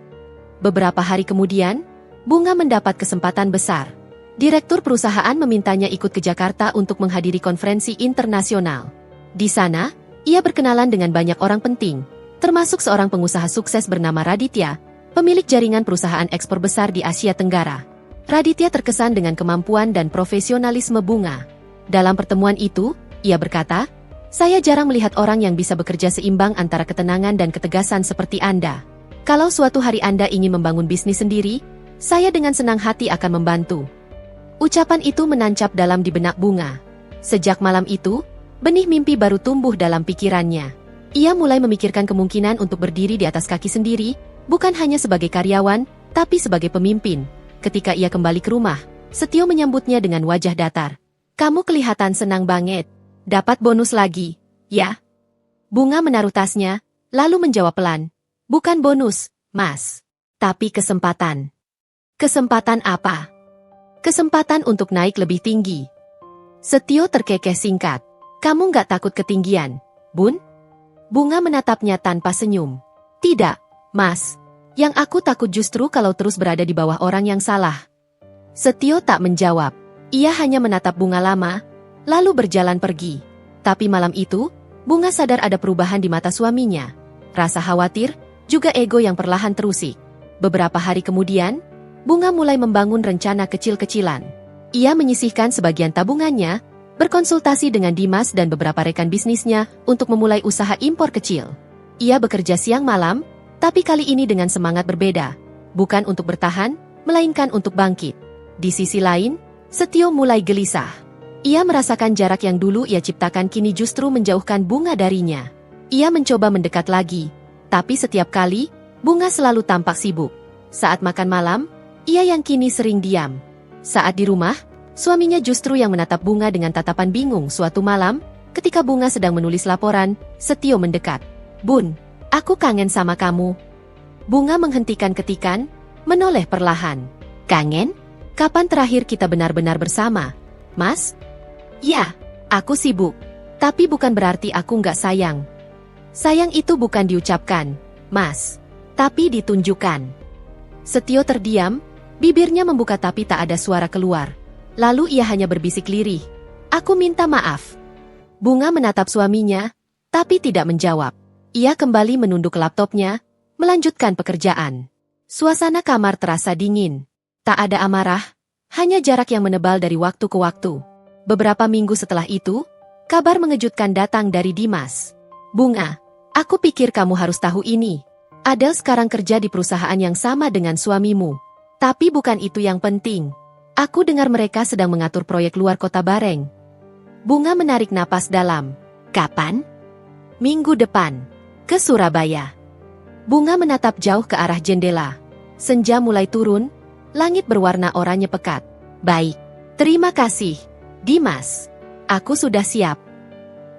Beberapa hari kemudian, Bunga mendapat kesempatan besar. Direktur perusahaan memintanya ikut ke Jakarta untuk menghadiri konferensi internasional. Di sana, ia berkenalan dengan banyak orang penting, termasuk seorang pengusaha sukses bernama Raditya, pemilik jaringan perusahaan ekspor besar di Asia Tenggara. Raditya terkesan dengan kemampuan dan profesionalisme Bunga. Dalam pertemuan itu, ia berkata, "Saya jarang melihat orang yang bisa bekerja seimbang antara ketenangan dan ketegasan seperti Anda. Kalau suatu hari Anda ingin membangun bisnis sendiri, saya dengan senang hati akan membantu." Ucapan itu menancap dalam di benak Bunga. Sejak malam itu, benih mimpi baru tumbuh dalam pikirannya. Ia mulai memikirkan kemungkinan untuk berdiri di atas kaki sendiri, bukan hanya sebagai karyawan, tapi sebagai pemimpin. Ketika ia kembali ke rumah, Setio menyambutnya dengan wajah datar. "Kamu kelihatan senang banget. Dapat bonus lagi, ya?" Bunga menaruh tasnya, lalu menjawab pelan, "Bukan bonus, Mas. Tapi kesempatan." "Kesempatan apa?" "Kesempatan untuk naik lebih tinggi." Setio terkekeh singkat. "Kamu nggak takut ketinggian, Bun?" Bunga menatapnya tanpa senyum. "Tidak, Mas. Yang aku takut justru kalau terus berada di bawah orang yang salah." Setio tak menjawab. Ia hanya menatap Bunga lama, lalu berjalan pergi. Tapi malam itu, Bunga sadar ada perubahan di mata suaminya. Rasa khawatir, juga ego yang perlahan terusik. Beberapa hari kemudian, Bunga mulai membangun rencana kecil-kecilan. Ia menyisihkan sebagian tabungannya, berkonsultasi dengan Dimas dan beberapa rekan bisnisnya untuk memulai usaha impor kecil. Ia bekerja siang malam, Tapi kali ini dengan semangat berbeda. Bukan untuk bertahan, melainkan untuk bangkit. Di sisi lain, Setio mulai gelisah. Ia merasakan jarak yang dulu ia ciptakan kini justru menjauhkan Bunga darinya. Ia mencoba mendekat lagi, tapi setiap kali, Bunga selalu tampak sibuk. Saat makan malam, ia yang kini sering diam. Saat di rumah, suaminya justru yang menatap Bunga dengan tatapan bingung. Suatu malam, ketika Bunga sedang menulis laporan, Setio mendekat. "Bun, aku kangen sama kamu." Bunga menghentikan ketikan, menoleh perlahan. "Kangen? Kapan terakhir kita benar-benar bersama, Mas?" "Ya, aku sibuk. Tapi bukan berarti aku nggak sayang. Sayang itu bukan diucapkan, Mas, tapi ditunjukkan." Setio terdiam, bibirnya membuka tapi tak ada suara keluar. Lalu ia hanya berbisik lirih, "Aku minta maaf." Bunga menatap suaminya, tapi tidak menjawab. Ia kembali menunduk laptopnya, melanjutkan pekerjaan. Suasana kamar terasa dingin. Tak ada amarah, hanya jarak yang menebal dari waktu ke waktu. Beberapa minggu setelah itu, kabar mengejutkan datang dari Dimas. "Bunga, aku pikir kamu harus tahu ini. Adele sekarang kerja di perusahaan yang sama dengan suamimu. Tapi bukan itu yang penting. Aku dengar mereka sedang mengatur proyek luar kota bareng." Bunga menarik napas dalam. "Kapan?" "Minggu depan. Ke Surabaya." Bunga menatap jauh ke arah jendela. Senja mulai turun, langit berwarna oranye pekat. "Baik. Terima kasih, Dimas. Aku sudah siap."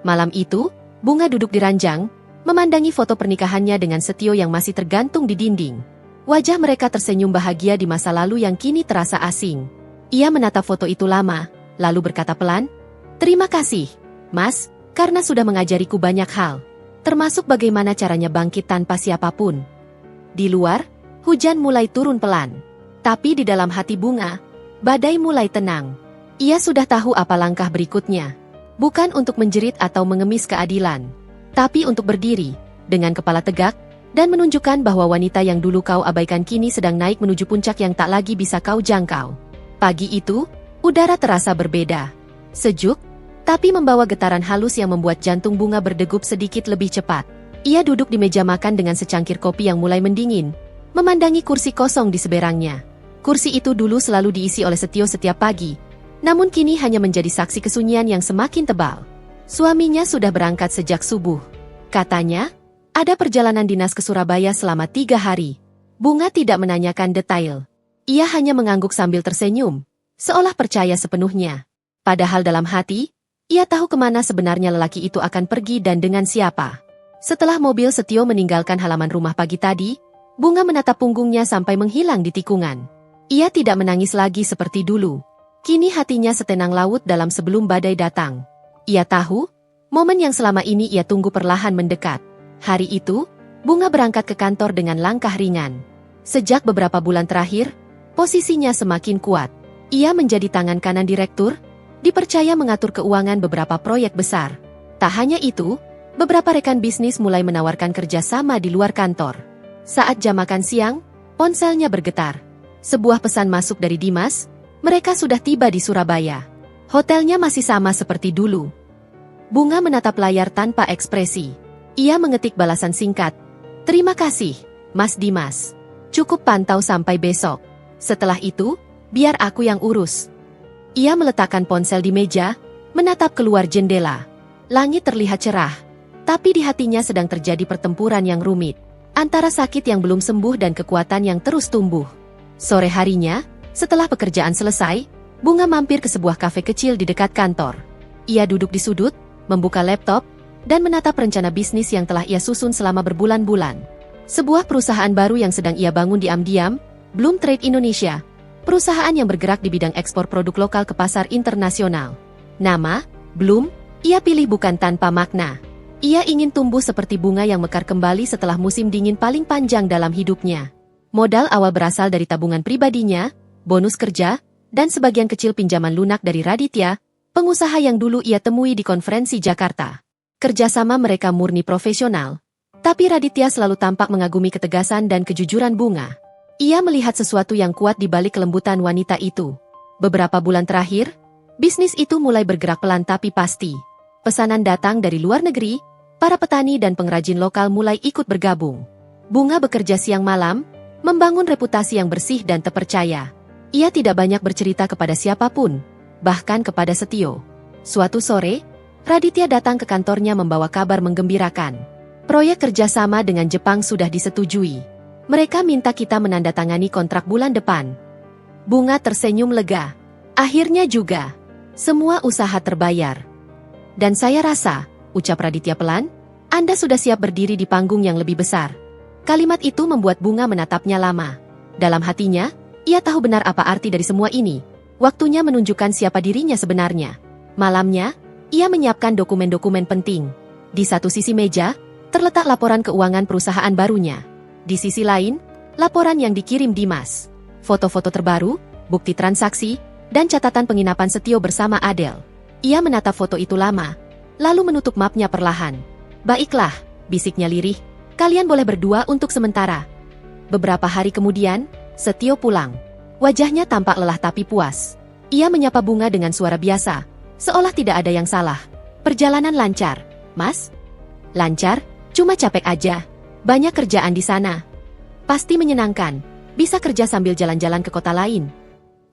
Malam itu, Bunga duduk di ranjang, memandangi foto pernikahannya dengan Setio yang masih tergantung di dinding. Wajah mereka tersenyum bahagia di masa lalu yang kini terasa asing. Ia menatap foto itu lama, lalu berkata pelan, "Terima kasih, Mas, karena sudah mengajariku banyak hal. Termasuk bagaimana caranya bangkit tanpa siapapun." Di luar, hujan mulai turun pelan. Tapi di dalam hati Bunga, badai mulai tenang. Ia sudah tahu apa langkah berikutnya. Bukan untuk menjerit atau mengemis keadilan, tapi untuk berdiri, dengan kepala tegak, dan menunjukkan bahwa wanita yang dulu kau abaikan kini sedang naik menuju puncak yang tak lagi bisa kau jangkau. Pagi itu, udara terasa berbeda. Sejuk, tapi membawa getaran halus yang membuat jantung Bunga berdegup sedikit lebih cepat. Ia duduk di meja makan dengan secangkir kopi yang mulai mendingin, memandangi kursi kosong di seberangnya. Kursi itu dulu selalu diisi oleh Setio setiap pagi, namun kini hanya menjadi saksi kesunyian yang semakin tebal. Suaminya sudah berangkat sejak subuh. Katanya, ada perjalanan dinas ke Surabaya selama 3 hari. Bunga tidak menanyakan detail. Ia hanya mengangguk sambil tersenyum, seolah percaya sepenuhnya. Padahal dalam hati, ia tahu kemana sebenarnya lelaki itu akan pergi dan dengan siapa. Setelah mobil Setio meninggalkan halaman rumah pagi tadi, Bunga menatap punggungnya sampai menghilang di tikungan. Ia tidak menangis lagi seperti dulu. Kini hatinya setenang laut dalam sebelum badai datang. Ia tahu, momen yang selama ini ia tunggu perlahan mendekat. Hari itu, Bunga berangkat ke kantor dengan langkah ringan. Sejak beberapa bulan terakhir, posisinya semakin kuat. Ia menjadi tangan kanan direktur, dipercaya mengatur keuangan beberapa proyek besar. Tak hanya itu, beberapa rekan bisnis mulai menawarkan kerjasama di luar kantor. Saat jam makan siang, ponselnya bergetar. Sebuah pesan masuk dari Dimas, mereka sudah tiba di Surabaya. Hotelnya masih sama seperti dulu. Bunga menatap layar tanpa ekspresi. Ia mengetik balasan singkat. "Terima kasih, Mas Dimas. Cukup pantau sampai besok. Setelah itu, biar aku yang urus." Ia meletakkan ponsel di meja, menatap keluar jendela. Langit terlihat cerah, tapi di hatinya sedang terjadi pertempuran yang rumit. Antara sakit yang belum sembuh dan kekuatan yang terus tumbuh. Sore harinya, setelah pekerjaan selesai, Bunga mampir ke sebuah kafe kecil di dekat kantor. Ia duduk di sudut, membuka laptop, dan menatap rencana bisnis yang telah ia susun selama berbulan-bulan. Sebuah perusahaan baru yang sedang ia bangun diam-diam, Bloom Trade Indonesia, perusahaan yang bergerak di bidang ekspor produk lokal ke pasar internasional. Nama, Bloom, ia pilih bukan tanpa makna. Ia ingin tumbuh seperti bunga yang mekar kembali setelah musim dingin paling panjang dalam hidupnya. Modal awal berasal dari tabungan pribadinya, bonus kerja, dan sebagian kecil pinjaman lunak dari Raditya, pengusaha yang dulu ia temui di konferensi Jakarta. Kerjasama mereka murni profesional, tapi Raditya selalu tampak mengagumi ketegasan dan kejujuran Bunga. Ia melihat sesuatu yang kuat di balik kelembutan wanita itu. Beberapa bulan terakhir, bisnis itu mulai bergerak pelan tapi pasti. Pesanan datang dari luar negeri, para petani dan pengrajin lokal mulai ikut bergabung. Bunga bekerja siang malam, membangun reputasi yang bersih dan terpercaya. Ia tidak banyak bercerita kepada siapapun, bahkan kepada Setio. Suatu sore, Raditya datang ke kantornya membawa kabar menggembirakan. Proyek kerjasama dengan Jepang sudah disetujui. Mereka minta kita menandatangani kontrak bulan depan. Bunga tersenyum lega. Akhirnya juga, semua usaha terbayar. Dan saya rasa, ucap Raditya pelan, Anda sudah siap berdiri di panggung yang lebih besar. Kalimat itu membuat Bunga menatapnya lama. Dalam hatinya, ia tahu benar apa arti dari semua ini. Waktunya menunjukkan siapa dirinya sebenarnya. Malamnya, ia menyiapkan dokumen-dokumen penting. Di satu sisi meja, terletak laporan keuangan perusahaan barunya. Di sisi lain, laporan yang dikirim Dimas. Foto-foto terbaru, bukti transaksi, dan catatan penginapan Setio bersama Adele. Ia menatap foto itu lama, lalu menutup mapnya perlahan. Baiklah, bisiknya lirih. Kalian boleh berdua untuk sementara. Beberapa hari kemudian, Setio pulang. Wajahnya tampak lelah tapi puas. Ia menyapa Bunga dengan suara biasa, seolah tidak ada yang salah. Perjalanan lancar, Mas? Lancar, cuma capek aja. Banyak kerjaan di sana. Pasti menyenangkan, bisa kerja sambil jalan-jalan ke kota lain.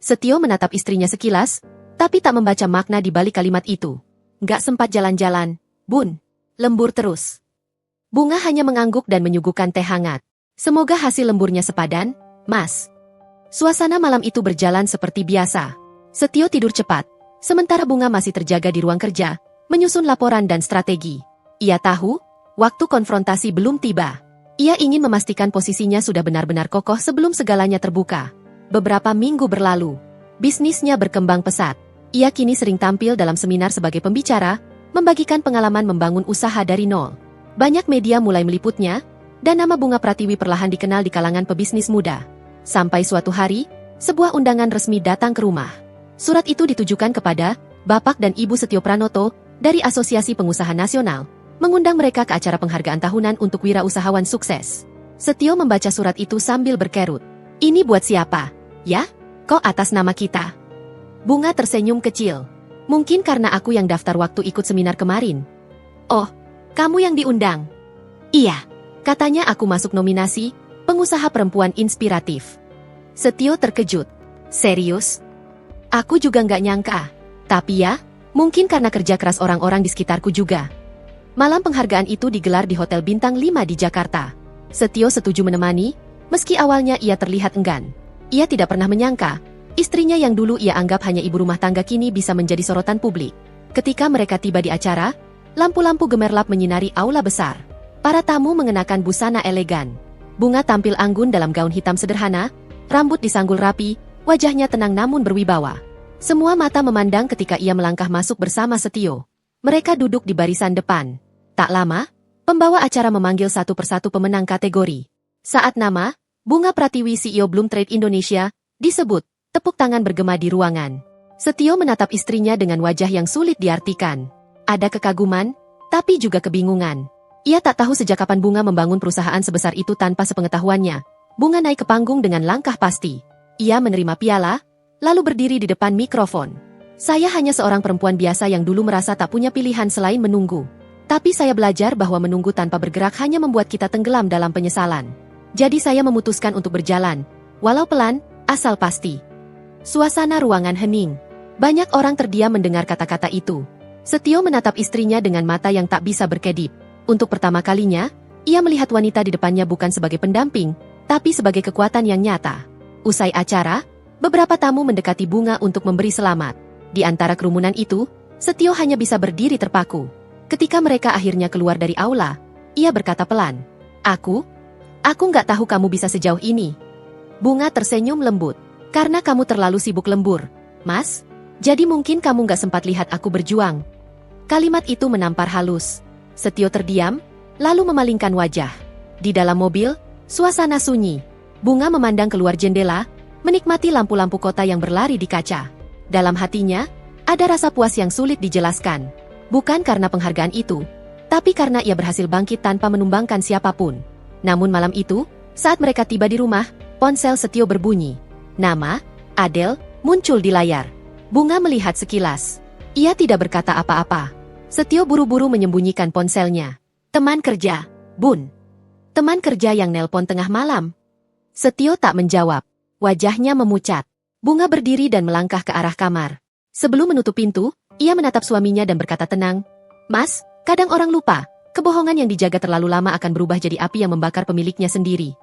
Setio menatap istrinya sekilas, tapi tak membaca makna di balik kalimat itu. Nggak sempat jalan-jalan, Bun. Lembur terus. Bunga hanya mengangguk dan menyuguhkan teh hangat. Semoga hasil lemburnya sepadan, Mas. Suasana malam itu berjalan seperti biasa. Setio tidur cepat, sementara Bunga masih terjaga di ruang kerja, menyusun laporan dan strategi. Ia tahu, waktu konfrontasi belum tiba. Ia ingin memastikan posisinya sudah benar-benar kokoh sebelum segalanya terbuka. Beberapa minggu berlalu, bisnisnya berkembang pesat. Ia kini sering tampil dalam seminar sebagai pembicara, membagikan pengalaman membangun usaha dari nol. Banyak media mulai meliputnya, dan nama Bunga Pratiwi perlahan dikenal di kalangan pebisnis muda. Sampai suatu hari, sebuah undangan resmi datang ke rumah. Surat itu ditujukan kepada Bapak dan Ibu Setio Pranoto dari Asosiasi Pengusaha Nasional, mengundang mereka ke acara penghargaan tahunan untuk wirausahawan sukses. Setio membaca surat itu sambil berkerut. Ini buat siapa? Ya? Kok atas nama kita? Bunga tersenyum kecil. Mungkin karena aku yang daftar waktu ikut seminar kemarin. Oh, kamu yang diundang? Iya, katanya aku masuk nominasi pengusaha perempuan inspiratif. Setio terkejut. Serius? Aku juga nggak nyangka. Tapi ya, mungkin karena kerja keras orang-orang di sekitarku juga. Malam penghargaan itu digelar di Hotel Bintang 5 di Jakarta. Setio setuju menemani, meski awalnya ia terlihat enggan. Ia tidak pernah menyangka, istrinya yang dulu ia anggap hanya ibu rumah tangga kini bisa menjadi sorotan publik. Ketika mereka tiba di acara, lampu-lampu gemerlap menyinari aula besar. Para tamu mengenakan busana elegan. Bunga tampil anggun dalam gaun hitam sederhana, rambut disanggul rapi, wajahnya tenang namun berwibawa. Semua mata memandang ketika ia melangkah masuk bersama Setio. Mereka duduk di barisan depan. Tak lama, pembawa acara memanggil satu persatu pemenang kategori. Saat nama Bunga Pratiwi CEO Bloom Trade Indonesia disebut, tepuk tangan bergema di ruangan. Setio menatap istrinya dengan wajah yang sulit diartikan. Ada kekaguman, tapi juga kebingungan. Ia tak tahu sejak kapan Bunga membangun perusahaan sebesar itu tanpa sepengetahuannya. Bunga naik ke panggung dengan langkah pasti. Ia menerima piala, lalu berdiri di depan mikrofon. Saya hanya seorang perempuan biasa yang dulu merasa tak punya pilihan selain menunggu. Tapi saya belajar bahwa menunggu tanpa bergerak hanya membuat kita tenggelam dalam penyesalan. Jadi saya memutuskan untuk berjalan, walau pelan, asal pasti. Suasana ruangan hening. Banyak orang terdiam mendengar kata-kata itu. Setio menatap istrinya dengan mata yang tak bisa berkedip. Untuk pertama kalinya, ia melihat wanita di depannya bukan sebagai pendamping, tapi sebagai kekuatan yang nyata. Usai acara, beberapa tamu mendekati Bunga untuk memberi selamat. Di antara kerumunan itu, Setio hanya bisa berdiri terpaku. Ketika mereka akhirnya keluar dari aula, ia berkata pelan, Aku nggak tahu kamu bisa sejauh ini. Bunga tersenyum lembut. Karena kamu terlalu sibuk lembur, Mas. Jadi mungkin kamu nggak sempat lihat aku berjuang. Kalimat itu menampar halus. Setio terdiam, lalu memalingkan wajah. Di dalam mobil, suasana sunyi. Bunga memandang keluar jendela, menikmati lampu-lampu kota yang berlari di kaca. Dalam hatinya, ada rasa puas yang sulit dijelaskan. Bukan karena penghargaan itu, tapi karena ia berhasil bangkit tanpa menumbangkan siapapun. Namun malam itu, saat mereka tiba di rumah, ponsel Setio berbunyi. Nama, Adele, muncul di layar. Bunga melihat sekilas. Ia tidak berkata apa-apa. Setio buru-buru menyembunyikan ponselnya. Teman kerja, Bun. Teman kerja yang nelpon tengah malam. Setio tak menjawab. Wajahnya memucat. Bunga berdiri dan melangkah ke arah kamar. Sebelum menutup pintu, ia menatap suaminya dan berkata tenang, "Mas, kadang orang lupa, kebohongan yang dijaga terlalu lama akan berubah jadi api yang membakar pemiliknya sendiri."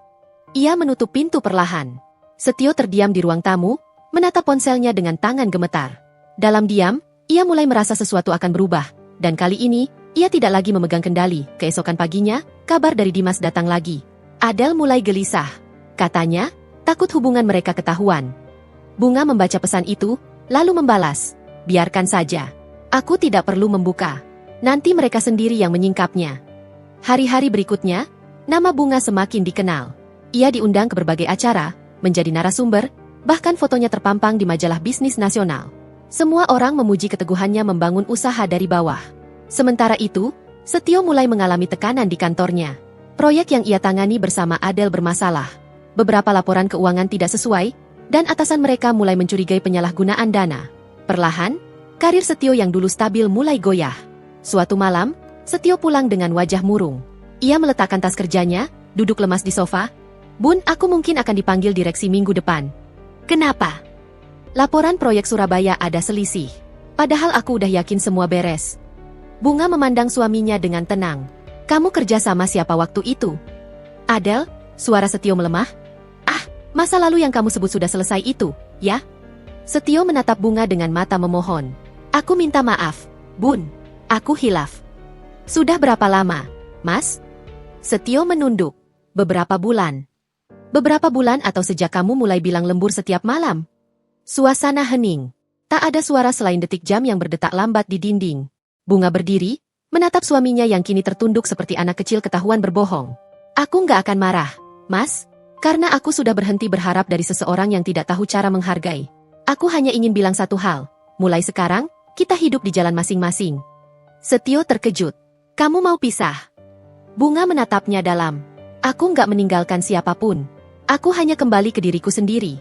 Ia menutup pintu perlahan. Setio terdiam di ruang tamu, menatap ponselnya dengan tangan gemetar. Dalam diam, ia mulai merasa sesuatu akan berubah, dan kali ini, ia tidak lagi memegang kendali. Keesokan paginya, kabar dari Dimas datang lagi. Adele mulai gelisah. Katanya, takut hubungan mereka ketahuan. Bunga membaca pesan itu, lalu membalas, "Biarkan saja. Aku tidak perlu membuka. Nanti mereka sendiri yang menyingkapnya." Hari-hari berikutnya, nama Bunga semakin dikenal. Ia diundang ke berbagai acara, menjadi narasumber, bahkan fotonya terpampang di majalah bisnis nasional. Semua orang memuji keteguhannya membangun usaha dari bawah. Sementara itu, Setio mulai mengalami tekanan di kantornya. Proyek yang ia tangani bersama Adele bermasalah. Beberapa laporan keuangan tidak sesuai, dan atasan mereka mulai mencurigai penyalahgunaan dana. Perlahan, karir Setio yang dulu stabil mulai goyah. Suatu malam, Setio pulang dengan wajah murung. Ia meletakkan tas kerjanya, duduk lemas di sofa. "Bun, aku mungkin akan dipanggil direksi minggu depan." "Kenapa?" "Laporan proyek Surabaya ada selisih. Padahal aku udah yakin semua beres." Bunga memandang suaminya dengan tenang. "Kamu kerja sama siapa waktu itu?" "Adele," suara Setio melemah. "Masa lalu yang kamu sebut sudah selesai itu, ya?" Setio menatap Bunga dengan mata memohon. "Aku minta maaf, Bun. Aku hilaf." "Sudah berapa lama, Mas?" Setio menunduk. "Beberapa bulan." "Beberapa bulan atau sejak kamu mulai bilang lembur setiap malam?" Suasana hening. Tak ada suara selain detik jam yang berdetak lambat di dinding. Bunga berdiri, menatap suaminya yang kini tertunduk seperti anak kecil ketahuan berbohong. "Aku nggak akan marah, Mas. Karena aku sudah berhenti berharap dari seseorang yang tidak tahu cara menghargai. Aku hanya ingin bilang satu hal, mulai sekarang, kita hidup di jalan masing-masing." Setio terkejut. "Kamu mau pisah?" Bunga menatapnya dalam. "Aku nggak meninggalkan siapapun. Aku hanya kembali ke diriku sendiri."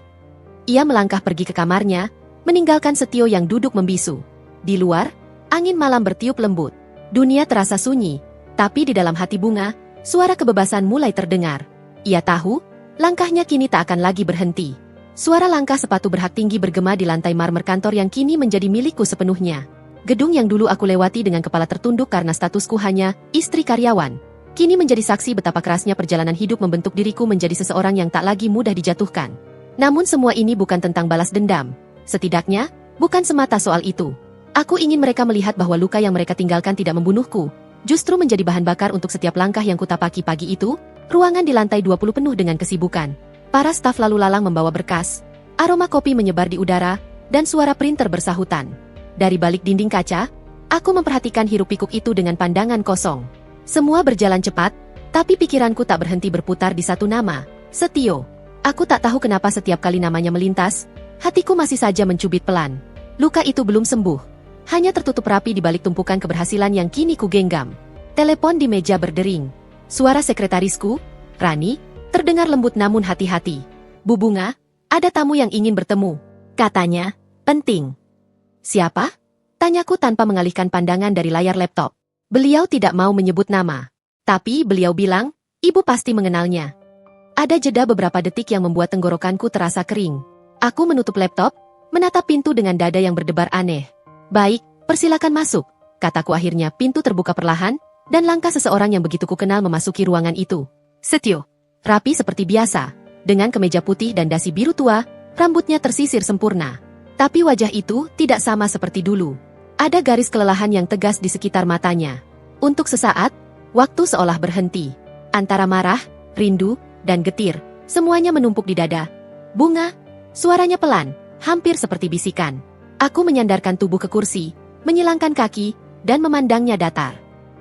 Ia melangkah pergi ke kamarnya, meninggalkan Setio yang duduk membisu. Di luar, angin malam bertiup lembut. Dunia terasa sunyi, tapi di dalam hati Bunga, suara kebebasan mulai terdengar. Ia tahu, langkahnya kini tak akan lagi berhenti. Suara langkah sepatu berhak tinggi bergema di lantai marmer kantor yang kini menjadi milikku sepenuhnya. Gedung yang dulu aku lewati dengan kepala tertunduk karena statusku hanya istri karyawan, kini menjadi saksi betapa kerasnya perjalanan hidup membentuk diriku menjadi seseorang yang tak lagi mudah dijatuhkan. Namun semua ini bukan tentang balas dendam. Setidaknya, bukan semata soal itu. Aku ingin mereka melihat bahwa luka yang mereka tinggalkan tidak membunuhku, justru menjadi bahan bakar untuk setiap langkah yang kutapaki pagi itu. Ruangan di lantai 20 penuh dengan kesibukan. Para staf lalu lalang membawa berkas. Aroma kopi menyebar di udara, dan suara printer bersahutan. Dari balik dinding kaca, aku memperhatikan hiruk-pikuk itu dengan pandangan kosong. Semua berjalan cepat, tapi pikiranku tak berhenti berputar di satu nama, Setio. Aku tak tahu kenapa setiap kali namanya melintas, hatiku masih saja mencubit pelan. Luka itu belum sembuh, hanya tertutup rapi di balik tumpukan keberhasilan yang kini kugenggam. Telepon di meja berdering. Suara sekretarisku, Rani, terdengar lembut namun hati-hati. "Bu Bunga, ada tamu yang ingin bertemu," katanya, "penting." "Siapa?" tanyaku tanpa mengalihkan pandangan dari layar laptop. Beliau tidak mau menyebut nama. Tapi beliau bilang, "Ibu pasti mengenalnya." Ada jeda beberapa detik yang membuat tenggorokanku terasa kering. Aku menutup laptop, menatap pintu dengan dada yang berdebar aneh. "Baik, persilakan masuk," kataku akhirnya. Pintu terbuka perlahan, dan langkah seseorang yang begitu kukenal memasuki ruangan itu. Setio. Rapi seperti biasa, dengan kemeja putih dan dasi biru tua, rambutnya tersisir sempurna. Tapi wajah itu tidak sama seperti dulu. Ada garis kelelahan yang tegas di sekitar matanya. Untuk sesaat, waktu seolah berhenti. Antara marah, rindu, dan getir, semuanya menumpuk di dada. "Bunga," suaranya pelan, hampir seperti bisikan. Aku menyandarkan tubuh ke kursi, menyilangkan kaki, dan memandangnya datar.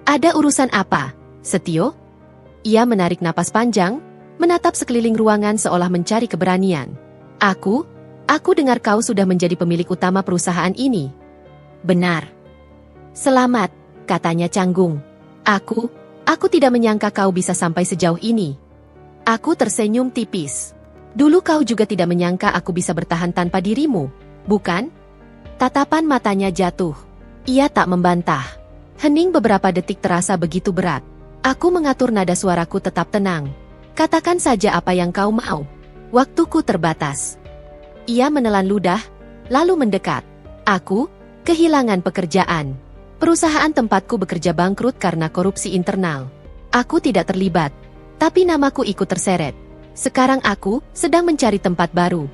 "Ada urusan apa, Setio?" Ia menarik napas panjang, menatap sekeliling ruangan seolah mencari keberanian. Aku dengar kau sudah menjadi pemilik utama perusahaan ini." "Benar." "Selamat," katanya canggung. Aku tidak menyangka kau bisa sampai sejauh ini." Aku tersenyum tipis. "Dulu kau juga tidak menyangka aku bisa bertahan tanpa dirimu, bukan?" Tatapan matanya jatuh. Ia tak membantah. Hening beberapa detik terasa begitu berat. Aku mengatur nada suaraku tetap tenang. Katakan saja apa yang kau mau. Waktuku terbatas. Ia menelan ludah, lalu mendekat. Aku kehilangan pekerjaan. Perusahaan tempatku bekerja bangkrut karena korupsi internal. Aku tidak terlibat, tapi namaku ikut terseret. Sekarang aku sedang mencari tempat baru.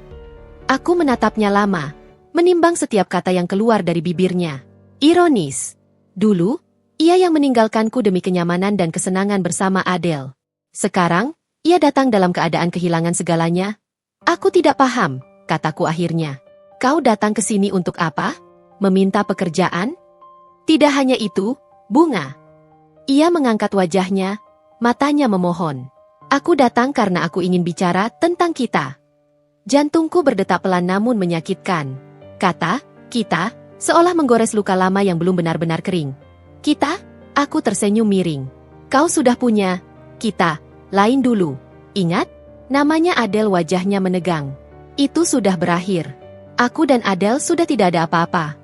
Aku menatapnya lama, menimbang setiap kata yang keluar dari bibirnya. Ironis. Dulu, ia yang meninggalkanku demi kenyamanan dan kesenangan bersama Adele. Sekarang, ia datang dalam keadaan kehilangan segalanya. Aku tidak paham, kataku akhirnya. Kau datang ke sini untuk apa? Meminta pekerjaan? Tidak hanya itu, Bunga. Ia mengangkat wajahnya, matanya memohon. Aku datang karena aku ingin bicara tentang kita. Jantungku berdetak pelan namun menyakitkan. Kata, kita, seolah menggores luka lama yang belum benar-benar kering. Kita? Aku tersenyum miring. Kau sudah punya, kita, lain dulu. Ingat? Namanya Adele, wajahnya menegang. Itu sudah berakhir. Aku dan Adele sudah tidak ada apa-apa.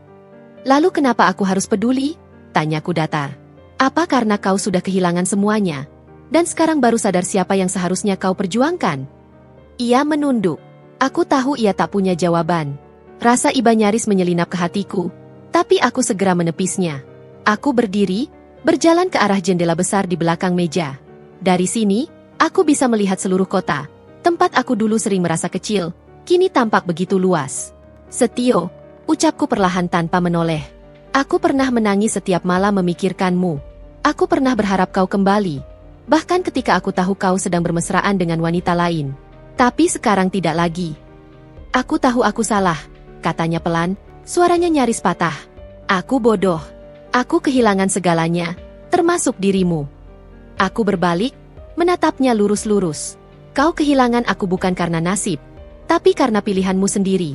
Lalu kenapa aku harus peduli? Tanyaku datar. Apa karena kau sudah kehilangan semuanya? Dan sekarang baru sadar siapa yang seharusnya kau perjuangkan? Ia menunduk. Aku tahu ia tak punya jawaban. Rasa iba nyaris menyelinap ke hatiku, tapi aku segera menepisnya. Aku berdiri, berjalan ke arah jendela besar di belakang meja. Dari sini, aku bisa melihat seluruh kota. Tempat aku dulu sering merasa kecil, kini tampak begitu luas. Setio, ucapku perlahan tanpa menoleh. Aku pernah menangis setiap malam memikirkanmu. Aku pernah berharap kau kembali. Bahkan ketika aku tahu kau sedang bermesraan dengan wanita lain. Tapi sekarang tidak lagi. Aku tahu aku salah, katanya pelan, suaranya nyaris patah. Aku bodoh. Aku kehilangan segalanya, termasuk dirimu. Aku berbalik, menatapnya lurus-lurus. Kau kehilangan aku bukan karena nasib, tapi karena pilihanmu sendiri.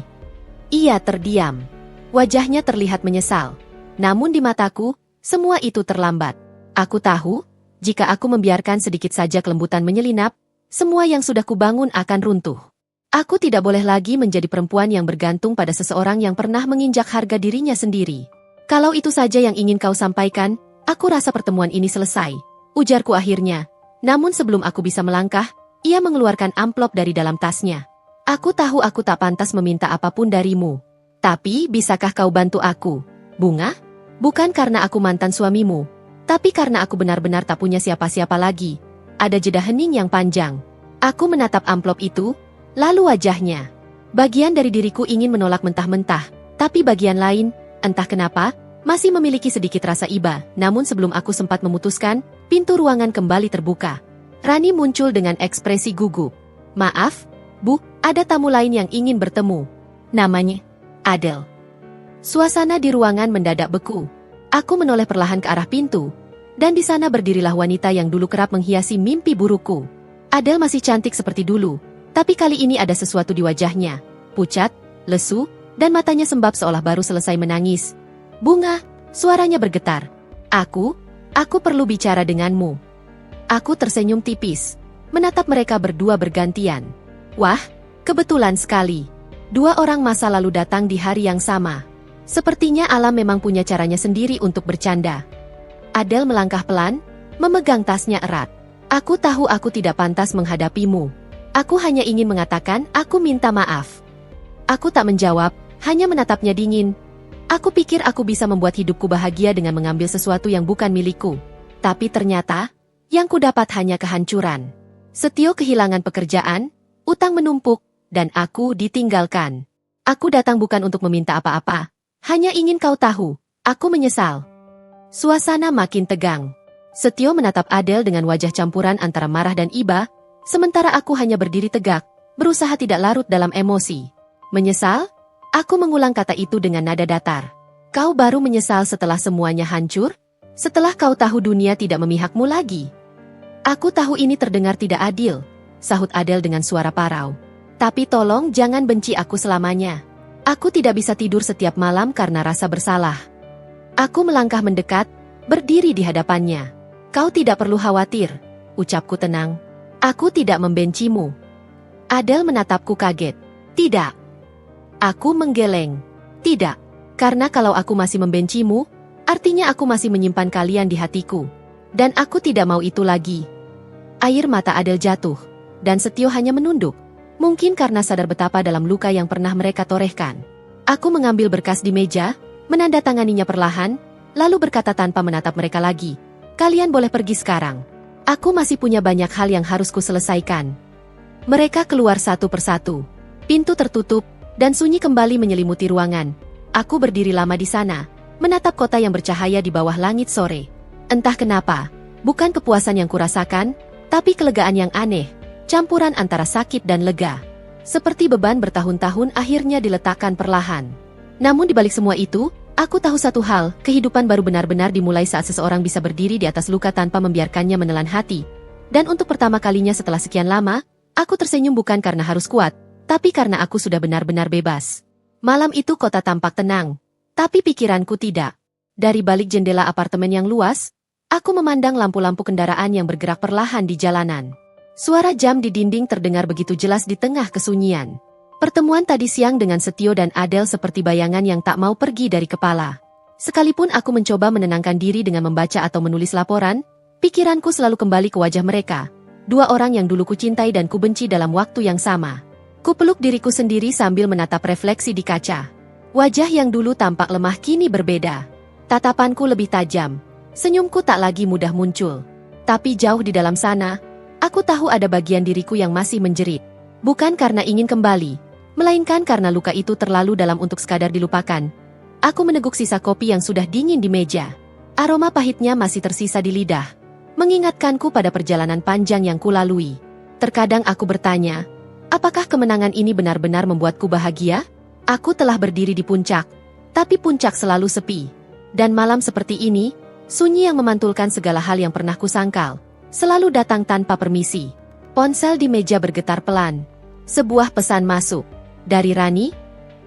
Ia terdiam. Wajahnya terlihat menyesal. Namun di mataku, semua itu terlambat. Aku tahu, jika aku membiarkan sedikit saja kelembutan menyelinap, semua yang sudah kubangun akan runtuh. Aku tidak boleh lagi menjadi perempuan yang bergantung pada seseorang yang pernah menginjak harga dirinya sendiri. Kalau itu saja yang ingin kau sampaikan, aku rasa pertemuan ini selesai. Ujarku akhirnya. Namun sebelum aku bisa melangkah, ia mengeluarkan amplop dari dalam tasnya. Aku tahu aku tak pantas meminta apapun darimu. Tapi bisakah kau bantu aku, Bunga? Bukan karena aku mantan suamimu, tapi karena aku benar-benar tak punya siapa-siapa lagi. Ada jeda hening yang panjang. Aku menatap amplop itu, lalu wajahnya. Bagian dari diriku ingin menolak mentah-mentah, tapi bagian lain, entah kenapa, masih memiliki sedikit rasa iba. Namun sebelum aku sempat memutuskan, pintu ruangan kembali terbuka. Rani muncul dengan ekspresi gugup. Maaf, Bu, ada tamu lain yang ingin bertemu. Namanya Adele. Suasana di ruangan mendadak beku. Aku menoleh perlahan ke arah pintu, dan di sana berdirilah wanita yang dulu kerap menghiasi mimpi burukku. Adele masih cantik seperti dulu, tapi kali ini ada sesuatu di wajahnya. Pucat, lesu, dan matanya sembab seolah baru selesai menangis. Bunga, suaranya bergetar. Aku perlu bicara denganmu. Aku tersenyum tipis, menatap mereka berdua bergantian. Wah, kebetulan sekali. Dua orang masa lalu datang di hari yang sama. Sepertinya alam memang punya caranya sendiri untuk bercanda. Adele melangkah pelan, memegang tasnya erat. Aku tahu aku tidak pantas menghadapimu. Aku hanya ingin mengatakan aku minta maaf. Aku tak menjawab, hanya menatapnya dingin. Aku pikir aku bisa membuat hidupku bahagia dengan mengambil sesuatu yang bukan milikku. Tapi ternyata, yang kudapat hanya kehancuran. Setio kehilangan pekerjaan, utang menumpuk, dan aku ditinggalkan. Aku datang bukan untuk meminta apa-apa. Hanya ingin kau tahu, aku menyesal. Suasana makin tegang. Setio menatap Adele dengan wajah campuran antara marah dan iba, sementara aku hanya berdiri tegak, berusaha tidak larut dalam emosi. Menyesal? Aku mengulang kata itu dengan nada datar. Kau baru menyesal setelah semuanya hancur? Setelah kau tahu dunia tidak memihakmu lagi? Aku tahu ini terdengar tidak adil, sahut Adele dengan suara parau. Tapi tolong jangan benci aku selamanya. Aku tidak bisa tidur setiap malam karena rasa bersalah. Aku melangkah mendekat, berdiri di hadapannya. Kau tidak perlu khawatir, ucapku tenang. Aku tidak membencimu. Adele menatapku kaget. Tidak. Aku menggeleng. Tidak. Karena kalau aku masih membencimu, artinya aku masih menyimpan kalian di hatiku. Dan aku tidak mau itu lagi. Air mata Adele jatuh, dan Setio hanya menunduk. Mungkin karena sadar betapa dalam luka yang pernah mereka torehkan. Aku mengambil berkas di meja, menandatanganinya perlahan, lalu berkata tanpa menatap mereka lagi. Kalian boleh pergi sekarang. Aku masih punya banyak hal yang harus kuselesaikan. Mereka keluar satu persatu. Pintu tertutup, dan sunyi kembali menyelimuti ruangan. Aku berdiri lama di sana, menatap kota yang bercahaya di bawah langit sore. Entah kenapa, bukan kepuasan yang kurasakan, tapi kelegaan yang aneh, campuran antara sakit dan lega. Seperti beban bertahun-tahun akhirnya diletakkan perlahan. Namun di balik semua itu, aku tahu satu hal, kehidupan baru benar-benar dimulai saat seseorang bisa berdiri di atas luka tanpa membiarkannya menelan hati. Dan untuk pertama kalinya setelah sekian lama, aku tersenyum bukan karena harus kuat, tapi karena aku sudah benar-benar bebas. Malam itu kota tampak tenang, tapi pikiranku tidak. Dari balik jendela apartemen yang luas, aku memandang lampu-lampu kendaraan yang bergerak perlahan di jalanan. Suara jam di dinding terdengar begitu jelas di tengah kesunyian. Pertemuan tadi siang dengan Setio dan Adele seperti bayangan yang tak mau pergi dari kepala. Sekalipun aku mencoba menenangkan diri dengan membaca atau menulis laporan, pikiranku selalu kembali ke wajah mereka. Dua orang yang dulu kucintai dan kubenci dalam waktu yang sama. Kupeluk diriku sendiri sambil menatap refleksi di kaca. Wajah yang dulu tampak lemah kini berbeda. Tatapanku lebih tajam. Senyumku tak lagi mudah muncul. Tapi jauh di dalam sana, aku tahu ada bagian diriku yang masih menjerit. Bukan karena ingin kembali, melainkan karena luka itu terlalu dalam untuk sekadar dilupakan. Aku meneguk sisa kopi yang sudah dingin di meja. Aroma pahitnya masih tersisa di lidah, mengingatkanku pada perjalanan panjang yang kulalui. Terkadang aku bertanya, apakah kemenangan ini benar-benar membuatku bahagia? Aku telah berdiri di puncak, tapi puncak selalu sepi. Dan malam seperti ini, sunyi yang memantulkan segala hal yang pernah kusangkal, selalu datang tanpa permisi. Ponsel di meja bergetar pelan. Sebuah pesan masuk. Dari Rani.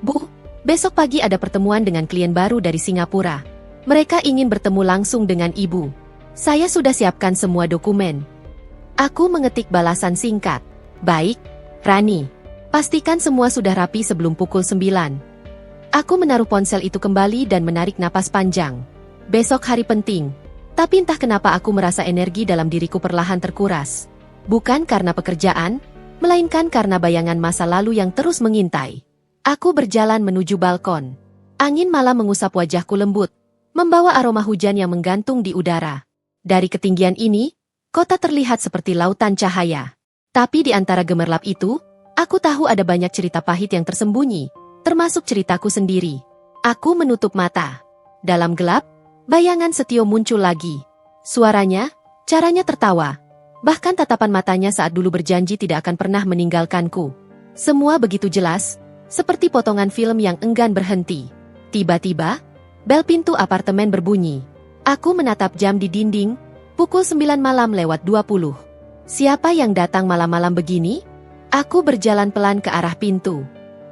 Bu, besok pagi ada pertemuan dengan klien baru dari Singapura. Mereka ingin bertemu langsung dengan ibu. Saya sudah siapkan semua dokumen. Aku mengetik balasan singkat. Baik, Rani. Pastikan semua sudah rapi sebelum pukul 9. Aku menaruh ponsel itu kembali dan menarik napas panjang. Besok hari penting. Tapi entah kenapa aku merasa energi dalam diriku perlahan terkuras. Bukan karena pekerjaan, melainkan karena bayangan masa lalu yang terus mengintai. Aku berjalan menuju balkon. Angin malam mengusap wajahku lembut, membawa aroma hujan yang menggantung di udara. Dari ketinggian ini, kota terlihat seperti lautan cahaya. Tapi di antara gemerlap itu, aku tahu ada banyak cerita pahit yang tersembunyi, termasuk ceritaku sendiri. Aku menutup mata. Dalam gelap, bayangan Setio muncul lagi. Suaranya, caranya tertawa. Bahkan tatapan matanya saat dulu berjanji tidak akan pernah meninggalkanku. Semua begitu jelas, seperti potongan film yang enggan berhenti. Tiba-tiba, bel pintu apartemen berbunyi. Aku menatap jam di dinding, pukul 9 malam lewat 20. Siapa yang datang malam-malam begini? Aku berjalan pelan ke arah pintu.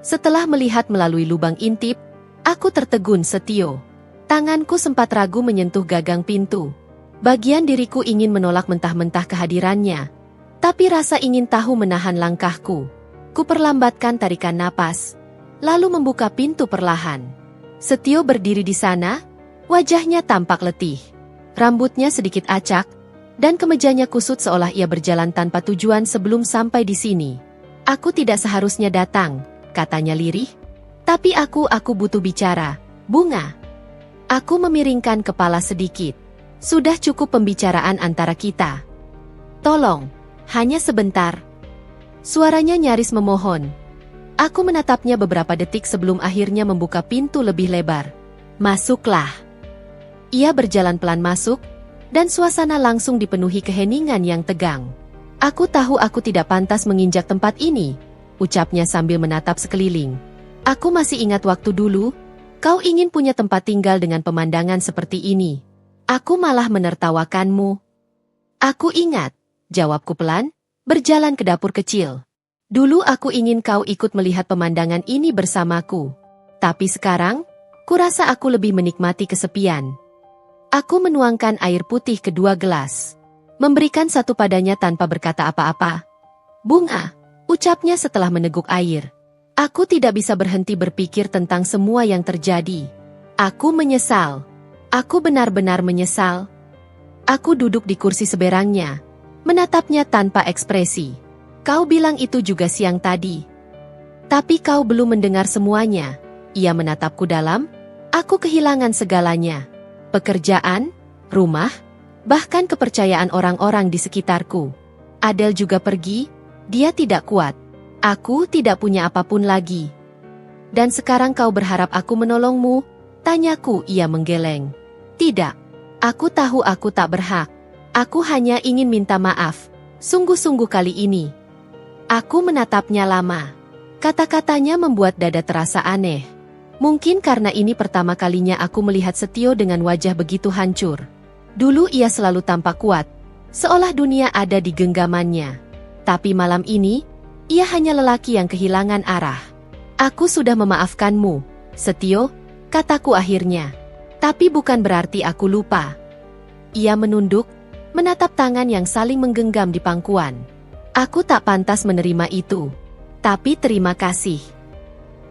Setelah melihat melalui lubang intip, aku tertegun Setio. Tanganku sempat ragu menyentuh gagang pintu. Bagian diriku ingin menolak mentah-mentah kehadirannya. Tapi rasa ingin tahu menahan langkahku. Kuperlambatkan tarikan napas, lalu membuka pintu perlahan. Setio berdiri di sana, wajahnya tampak letih. Rambutnya sedikit acak, dan kemejanya kusut seolah ia berjalan tanpa tujuan sebelum sampai di sini. Aku tidak seharusnya datang, katanya lirih. Tapi aku butuh bicara, Bunga. Aku memiringkan kepala sedikit. Sudah cukup pembicaraan antara kita. Tolong, hanya sebentar. Suaranya nyaris memohon. Aku menatapnya beberapa detik sebelum akhirnya membuka pintu lebih lebar. Masuklah. Ia berjalan pelan masuk, dan suasana langsung dipenuhi keheningan yang tegang. Aku tahu aku tidak pantas menginjak tempat ini, ucapnya sambil menatap sekeliling. Aku masih ingat waktu dulu, kau ingin punya tempat tinggal dengan pemandangan seperti ini. Aku malah menertawakanmu. Aku ingat, jawabku pelan, berjalan ke dapur kecil. Dulu aku ingin kau ikut melihat pemandangan ini bersamaku. Tapi sekarang, kurasa aku lebih menikmati kesepian. Aku menuangkan air putih ke 2 gelas. Memberikan satu padanya tanpa berkata apa-apa. Bunga, ucapnya setelah meneguk air. Aku tidak bisa berhenti berpikir tentang semua yang terjadi. Aku menyesal. Aku benar-benar menyesal. Aku duduk di kursi seberangnya, menatapnya tanpa ekspresi. Kau bilang itu juga siang tadi. Tapi kau belum mendengar semuanya. Ia menatapku dalam. Aku kehilangan segalanya. Pekerjaan, rumah, bahkan kepercayaan orang-orang di sekitarku. Adele juga pergi, dia tidak kuat. Aku tidak punya apapun lagi. Dan sekarang kau berharap aku menolongmu? Tanyaku, ia menggeleng. Tidak. Aku tahu aku tak berhak. Aku hanya ingin minta maaf. Sungguh-sungguh kali ini. Aku menatapnya lama. Kata-katanya membuat dada terasa aneh. Mungkin karena ini pertama kalinya aku melihat Setio dengan wajah begitu hancur. Dulu ia selalu tampak kuat, seolah dunia ada di genggamannya. Tapi malam ini, ia hanya lelaki yang kehilangan arah. Aku sudah memaafkanmu, Setio, kataku akhirnya. Tapi bukan berarti aku lupa. Ia menunduk, menatap tangan yang saling menggenggam di pangkuan. Aku tak pantas menerima itu. Tapi terima kasih.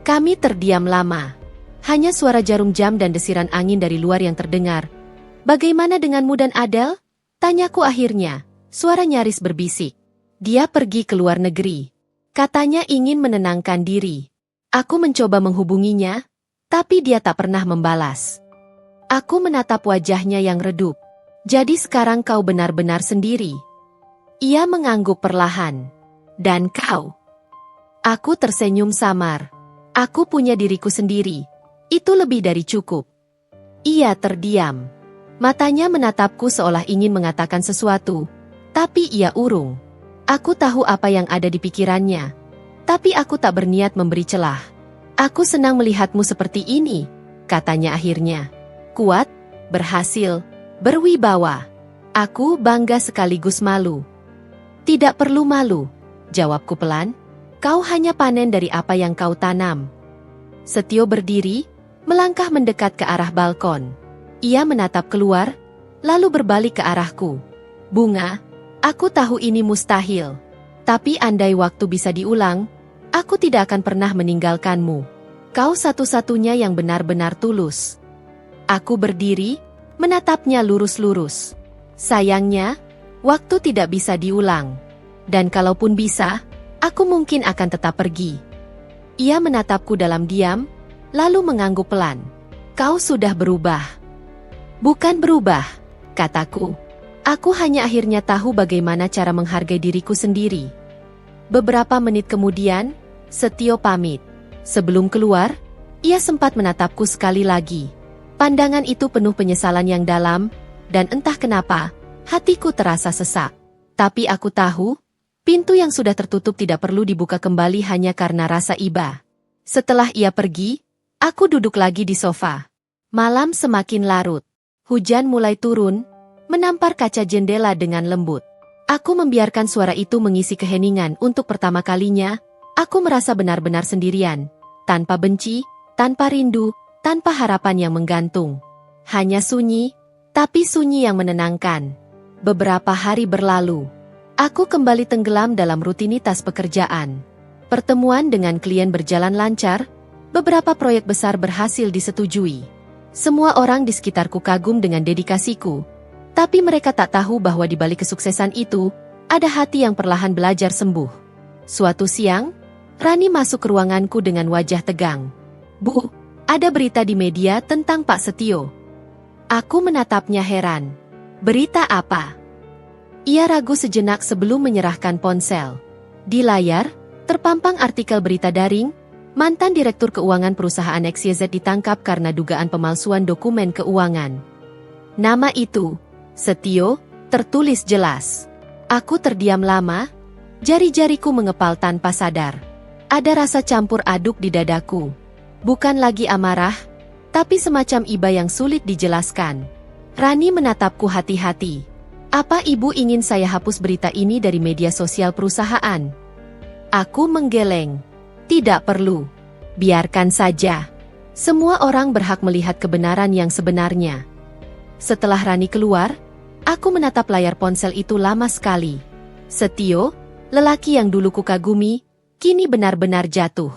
Kami terdiam lama. Hanya suara jarum jam dan desiran angin dari luar yang terdengar. Bagaimana denganmu dan Adele? Tanyaku akhirnya. Suara nyaris berbisik. Dia pergi ke luar negeri. Katanya ingin menenangkan diri. Aku mencoba menghubunginya, tapi dia tak pernah membalas. Aku menatap wajahnya yang redup. Jadi sekarang kau benar-benar sendiri. Ia mengangguk perlahan. Dan kau? Aku tersenyum samar. Aku punya diriku sendiri. Itu lebih dari cukup. Ia terdiam. Matanya menatapku seolah ingin mengatakan sesuatu. Tapi ia urung. Aku tahu apa yang ada di pikirannya. Tapi aku tak berniat memberi celah. Aku senang melihatmu seperti ini, katanya akhirnya. Kuat, berhasil, berwibawa. Aku bangga sekaligus malu. Tidak perlu malu, jawabku pelan. Kau hanya panen dari apa yang kau tanam. Setio berdiri, melangkah mendekat ke arah balkon. Ia menatap keluar, lalu berbalik ke arahku. Bunga, aku tahu ini mustahil. Tapi andai waktu bisa diulang, aku tidak akan pernah meninggalkanmu. Kau satu-satunya yang benar-benar tulus. Aku berdiri, menatapnya lurus-lurus. Sayangnya, waktu tidak bisa diulang. Dan kalaupun bisa, aku mungkin akan tetap pergi. Ia menatapku dalam diam, lalu mengangguk pelan. Kau sudah berubah. Bukan berubah, kataku. Aku hanya akhirnya tahu bagaimana cara menghargai diriku sendiri. Beberapa menit kemudian, Setio pamit. Sebelum keluar, ia sempat menatapku sekali lagi. Pandangan itu penuh penyesalan yang dalam, dan entah kenapa, hatiku terasa sesak. Tapi aku tahu, pintu yang sudah tertutup tidak perlu dibuka kembali hanya karena rasa iba. Setelah ia pergi, aku duduk lagi di sofa. Malam semakin larut. Hujan mulai turun, menampar kaca jendela dengan lembut. Aku membiarkan suara itu mengisi keheningan untuk pertama kalinya. Aku merasa benar-benar sendirian, tanpa benci, tanpa rindu, tanpa harapan yang menggantung. Hanya sunyi, tapi sunyi yang menenangkan. Beberapa hari berlalu. Aku kembali tenggelam dalam rutinitas pekerjaan. Pertemuan dengan klien berjalan lancar, beberapa proyek besar berhasil disetujui. Semua orang di sekitarku kagum dengan dedikasiku. Tapi mereka tak tahu bahwa di balik kesuksesan itu, ada hati yang perlahan belajar sembuh. Suatu siang, Rani masuk ke ruanganku dengan wajah tegang. Bu, ada berita di media tentang Pak Setio. Aku menatapnya heran. Berita apa? Ia ragu sejenak sebelum menyerahkan ponsel. Di layar, terpampang artikel berita daring, mantan Direktur Keuangan perusahaan XYZ ditangkap karena dugaan pemalsuan dokumen keuangan. Nama itu, Setio, tertulis jelas. Aku terdiam lama, jari-jariku mengepal tanpa sadar. Ada rasa campur aduk di dadaku. Bukan lagi amarah, tapi semacam iba yang sulit dijelaskan. Rani menatapku hati-hati. Apa ibu ingin saya hapus berita ini dari media sosial perusahaan? Aku menggeleng. Tidak perlu. Biarkan saja. Semua orang berhak melihat kebenaran yang sebenarnya. Setelah Rani keluar, aku menatap layar ponsel itu lama sekali. Setio, lelaki yang dulu kukagumi, kini benar-benar jatuh.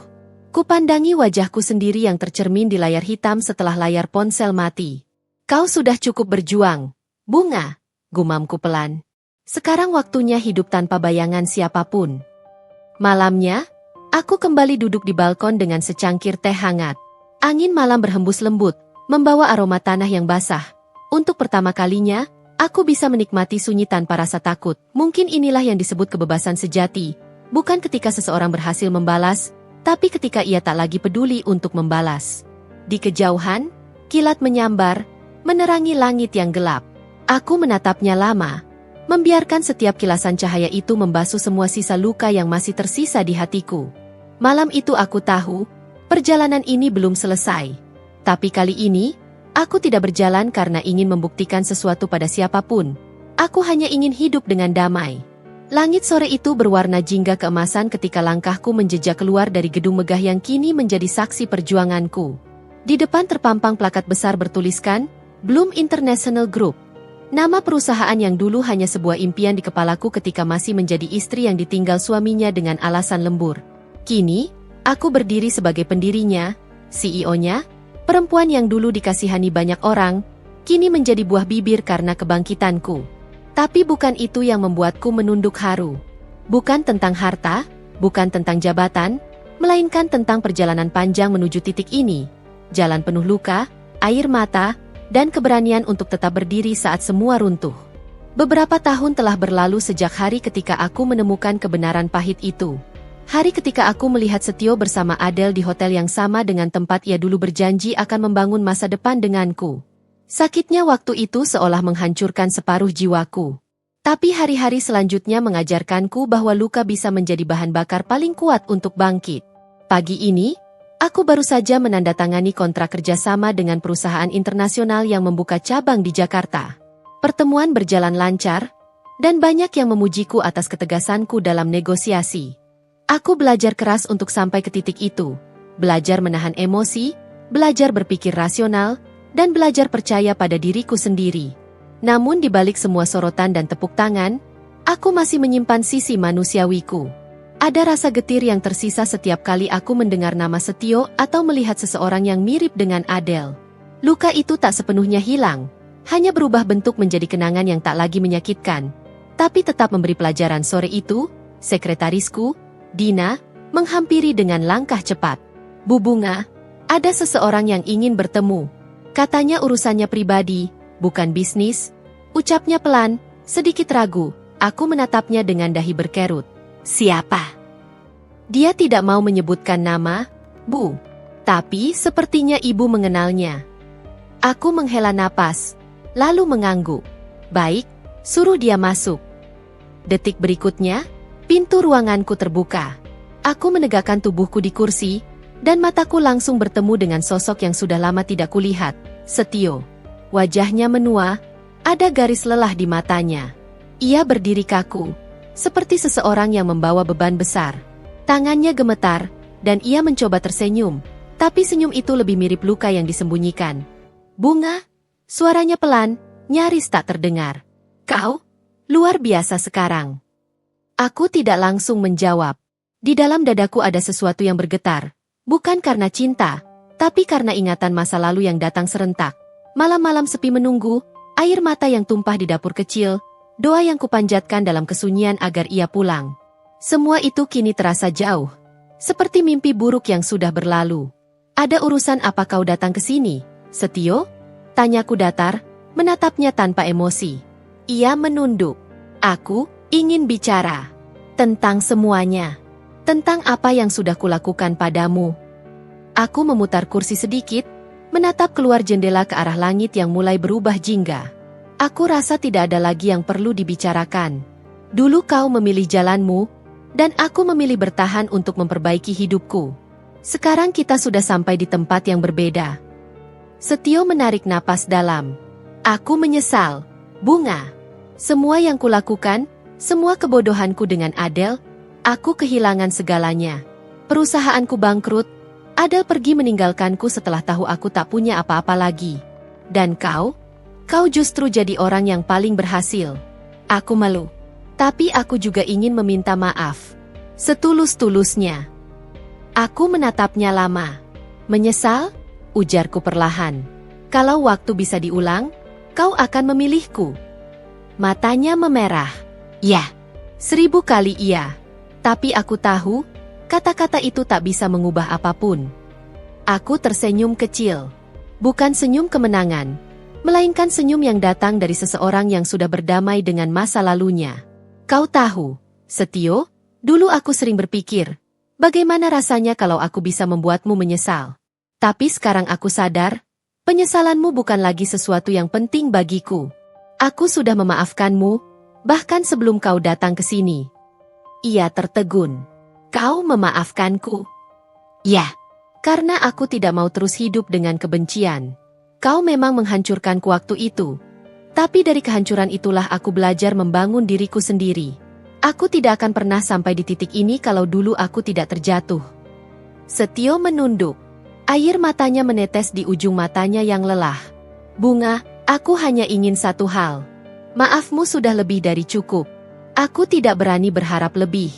Kupandangi wajahku sendiri yang tercermin di layar hitam setelah layar ponsel mati. Kau sudah cukup berjuang, Bunga, gumamku pelan. Sekarang waktunya hidup tanpa bayangan siapapun. Malamnya, aku kembali duduk di balkon dengan secangkir teh hangat. Angin malam berhembus lembut, membawa aroma tanah yang basah. Untuk pertama kalinya, aku bisa menikmati sunyi tanpa rasa takut. Mungkin inilah yang disebut kebebasan sejati. Bukan ketika seseorang berhasil membalas, tapi ketika ia tak lagi peduli untuk membalas. Di kejauhan, kilat menyambar, menerangi langit yang gelap. Aku menatapnya lama, membiarkan setiap kilasan cahaya itu membasuh semua sisa luka yang masih tersisa di hatiku. Malam itu aku tahu, perjalanan ini belum selesai. Tapi kali ini, aku tidak berjalan karena ingin membuktikan sesuatu pada siapapun. Aku hanya ingin hidup dengan damai. Langit sore itu berwarna jingga keemasan ketika langkahku menjejak keluar dari gedung megah yang kini menjadi saksi perjuanganku. Di depan terpampang plakat besar bertuliskan, Bloom International Group. Nama perusahaan yang dulu hanya sebuah impian di kepalaku ketika masih menjadi istri yang ditinggal suaminya dengan alasan lembur. Kini, aku berdiri sebagai pendirinya, CEO-nya, perempuan yang dulu dikasihani banyak orang, kini menjadi buah bibir karena kebangkitanku. Tapi bukan itu yang membuatku menunduk haru. Bukan tentang harta, bukan tentang jabatan, melainkan tentang perjalanan panjang menuju titik ini. Jalan penuh luka, air mata, dan keberanian untuk tetap berdiri saat semua runtuh. Beberapa tahun telah berlalu sejak hari ketika aku menemukan kebenaran pahit itu. Hari ketika aku melihat Setio bersama Adele di hotel yang sama dengan tempat ia dulu berjanji akan membangun masa depan denganku. Sakitnya waktu itu seolah menghancurkan separuh jiwaku. Tapi hari-hari selanjutnya mengajarkanku bahwa luka bisa menjadi bahan bakar paling kuat untuk bangkit. Pagi ini, aku baru saja menandatangani kontrak kerjasama dengan perusahaan internasional yang membuka cabang di Jakarta. Pertemuan berjalan lancar, dan banyak yang memujiku atas ketegasanku dalam negosiasi. Aku belajar keras untuk sampai ke titik itu, belajar menahan emosi, belajar berpikir rasional, dan belajar percaya pada diriku sendiri. Namun di balik semua sorotan dan tepuk tangan, aku masih menyimpan sisi manusiawiku. Ada rasa getir yang tersisa setiap kali aku mendengar nama Setio atau melihat seseorang yang mirip dengan Adele. Luka itu tak sepenuhnya hilang, hanya berubah bentuk menjadi kenangan yang tak lagi menyakitkan. Tapi tetap memberi pelajaran. Sore itu, sekretarisku, Dina, menghampiri dengan langkah cepat. Bu Bunga, ada seseorang yang ingin bertemu. Katanya urusannya pribadi, bukan bisnis. Ucapnya pelan, sedikit ragu. Aku menatapnya dengan dahi berkerut. Siapa? Dia tidak mau menyebutkan nama, Bu. Tapi sepertinya ibu mengenalnya. Aku menghela napas, lalu mengangguk. Baik, suruh dia masuk. Detik berikutnya, pintu ruanganku terbuka. Aku menegakkan tubuhku di kursi, dan mataku langsung bertemu dengan sosok yang sudah lama tidak kulihat, Setio. Wajahnya menua, ada garis lelah di matanya. Ia berdiri kaku, seperti seseorang yang membawa beban besar. Tangannya gemetar, dan ia mencoba tersenyum, tapi senyum itu lebih mirip luka yang disembunyikan. Bunga, suaranya pelan, nyaris tak terdengar. Kau, luar biasa sekarang. Aku tidak langsung menjawab. Di dalam dadaku ada sesuatu yang bergetar. Bukan karena cinta, tapi karena ingatan masa lalu yang datang serentak. Malam-malam sepi menunggu, air mata yang tumpah di dapur kecil, doa yang kupanjatkan dalam kesunyian agar ia pulang. Semua itu kini terasa jauh, seperti mimpi buruk yang sudah berlalu. Ada urusan apa kau datang ke sini, Setio? Tanyaku datar, menatapnya tanpa emosi. Ia menunduk. Aku ingin bicara tentang semuanya. Tentang apa yang sudah kulakukan padamu. Aku memutar kursi sedikit, menatap keluar jendela ke arah langit yang mulai berubah jingga. Aku rasa tidak ada lagi yang perlu dibicarakan. Dulu kau memilih jalanmu, dan aku memilih bertahan untuk memperbaiki hidupku. Sekarang kita sudah sampai di tempat yang berbeda. Setio menarik napas dalam. Aku menyesal, Bunga. Semua yang kulakukan, semua kebodohanku dengan Adele, aku kehilangan segalanya. Perusahaanku bangkrut, Adele pergi meninggalkanku setelah tahu aku tak punya apa-apa lagi. Dan kau justru jadi orang yang paling berhasil. Aku malu. Tapi aku juga ingin meminta maaf. Setulus-tulusnya. Aku menatapnya lama. Menyesal? Ujarku perlahan. Kalau waktu bisa diulang, kau akan memilihku. Matanya memerah. Ya, 1000 kali iya. Tapi aku tahu, kata-kata itu tak bisa mengubah apapun. Aku tersenyum kecil. Bukan senyum kemenangan, melainkan senyum yang datang dari seseorang yang sudah berdamai dengan masa lalunya. Kau tahu, Setio, dulu aku sering berpikir, bagaimana rasanya kalau aku bisa membuatmu menyesal. Tapi sekarang aku sadar, penyesalanmu bukan lagi sesuatu yang penting bagiku. Aku sudah memaafkanmu, bahkan sebelum kau datang ke sini. Ia tertegun. Kau memaafkanku? Ya, karena aku tidak mau terus hidup dengan kebencian. Kau memang menghancurkanku waktu itu. Tapi dari kehancuran itulah aku belajar membangun diriku sendiri. Aku tidak akan pernah sampai di titik ini kalau dulu aku tidak terjatuh. Setio menunduk. Air matanya menetes di ujung matanya yang lelah. Bunga, aku hanya ingin satu hal. Maafmu sudah lebih dari cukup. Aku tidak berani berharap lebih.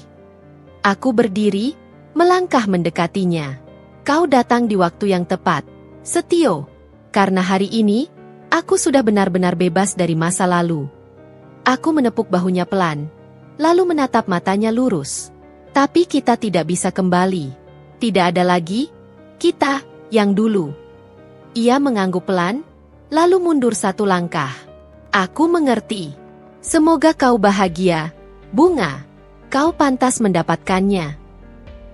Aku berdiri, melangkah mendekatinya. Kau datang di waktu yang tepat, Setio. Karena hari ini, aku sudah benar-benar bebas dari masa lalu. Aku menepuk bahunya pelan, lalu menatap matanya lurus. Tapi kita tidak bisa kembali. Tidak ada lagi kita yang dulu. Ia mengangguk pelan, lalu mundur satu langkah. Aku mengerti. Semoga kau bahagia, Bunga. Kau pantas mendapatkannya.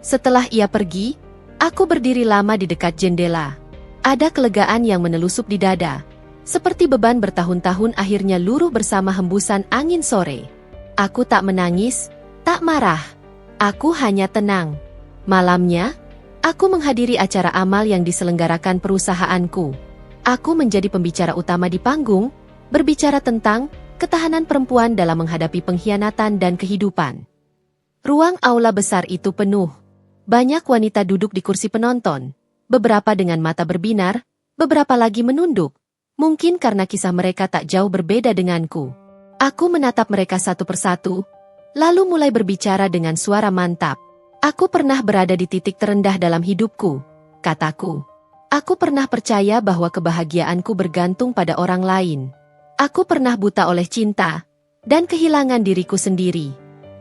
Setelah ia pergi, aku berdiri lama di dekat jendela. Ada kelegaan yang menelusup di dada. Seperti beban bertahun-tahun akhirnya luruh bersama hembusan angin sore. Aku tak menangis, tak marah. Aku hanya tenang. Malamnya, aku menghadiri acara amal yang diselenggarakan perusahaanku. Aku menjadi pembicara utama di panggung, berbicara tentang ketahanan perempuan dalam menghadapi pengkhianatan dan kehidupan. Ruang aula besar itu penuh. Banyak wanita duduk di kursi penonton, beberapa dengan mata berbinar, beberapa lagi menunduk, mungkin karena kisah mereka tak jauh berbeda denganku. Aku menatap mereka satu persatu, lalu mulai berbicara dengan suara mantap. Aku pernah berada di titik terendah dalam hidupku, kataku. Aku pernah percaya bahwa kebahagiaanku bergantung pada orang lain. Aku pernah buta oleh cinta, dan kehilangan diriku sendiri.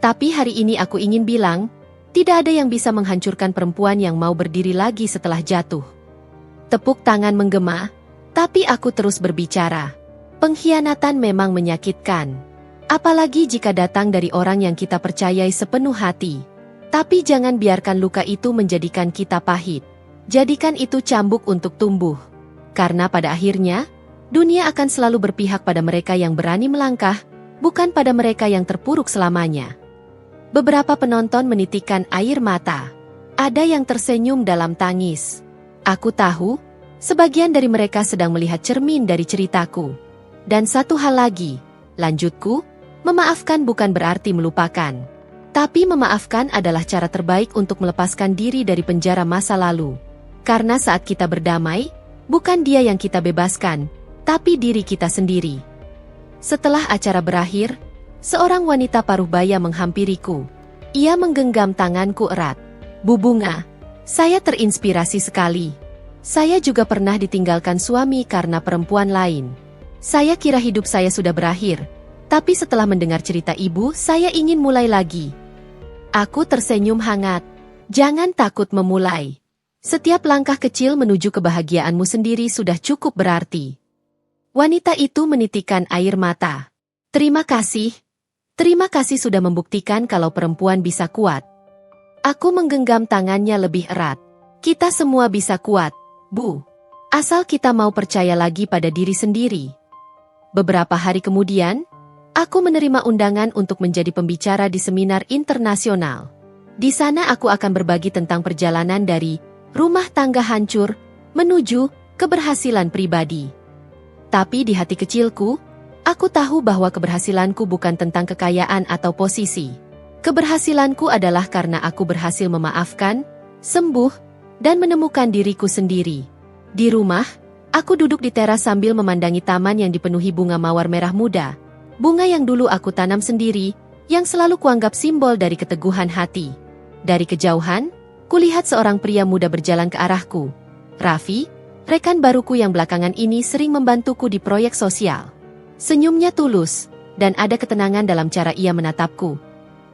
Tapi hari ini aku ingin bilang, tidak ada yang bisa menghancurkan perempuan yang mau berdiri lagi setelah jatuh. Tepuk tangan menggema, tapi aku terus berbicara. Pengkhianatan memang menyakitkan. Apalagi jika datang dari orang yang kita percayai sepenuh hati. Tapi jangan biarkan luka itu menjadikan kita pahit. Jadikan itu cambuk untuk tumbuh. Karena pada akhirnya, dunia akan selalu berpihak pada mereka yang berani melangkah, bukan pada mereka yang terpuruk selamanya. Beberapa penonton menitikkan air mata. Ada yang tersenyum dalam tangis. Aku tahu, sebagian dari mereka sedang melihat cermin dari ceritaku. Dan satu hal lagi, lanjutku, memaafkan bukan berarti melupakan. Tapi memaafkan adalah cara terbaik untuk melepaskan diri dari penjara masa lalu. Karena saat kita berdamai, bukan dia yang kita bebaskan, tapi diri kita sendiri. Setelah acara berakhir, seorang wanita paruh baya menghampiriku. Ia menggenggam tanganku erat. Bu Bunga, saya terinspirasi sekali. Saya juga pernah ditinggalkan suami karena perempuan lain. Saya kira hidup saya sudah berakhir, tapi setelah mendengar cerita ibu, saya ingin mulai lagi. Aku tersenyum hangat. Jangan takut memulai. Setiap langkah kecil menuju kebahagiaanmu sendiri sudah cukup berarti. Wanita itu menitikkan air mata. Terima kasih. Terima kasih sudah membuktikan kalau perempuan bisa kuat. Aku menggenggam tangannya lebih erat. Kita semua bisa kuat, Bu. Asal kita mau percaya lagi pada diri sendiri. Beberapa hari kemudian, aku menerima undangan untuk menjadi pembicara di seminar internasional. Di sana aku akan berbagi tentang perjalanan dari rumah tangga hancur menuju keberhasilan pribadi. Tapi di hati kecilku, aku tahu bahwa keberhasilanku bukan tentang kekayaan atau posisi. Keberhasilanku adalah karena aku berhasil memaafkan, sembuh, dan menemukan diriku sendiri. Di rumah, aku duduk di teras sambil memandangi taman yang dipenuhi bunga mawar merah muda. Bunga yang dulu aku tanam sendiri, yang selalu kuanggap simbol dari keteguhan hati. Dari kejauhan, kulihat seorang pria muda berjalan ke arahku. Raffi, rekan baruku yang belakangan ini sering membantuku di proyek sosial. Senyumnya tulus, dan ada ketenangan dalam cara ia menatapku.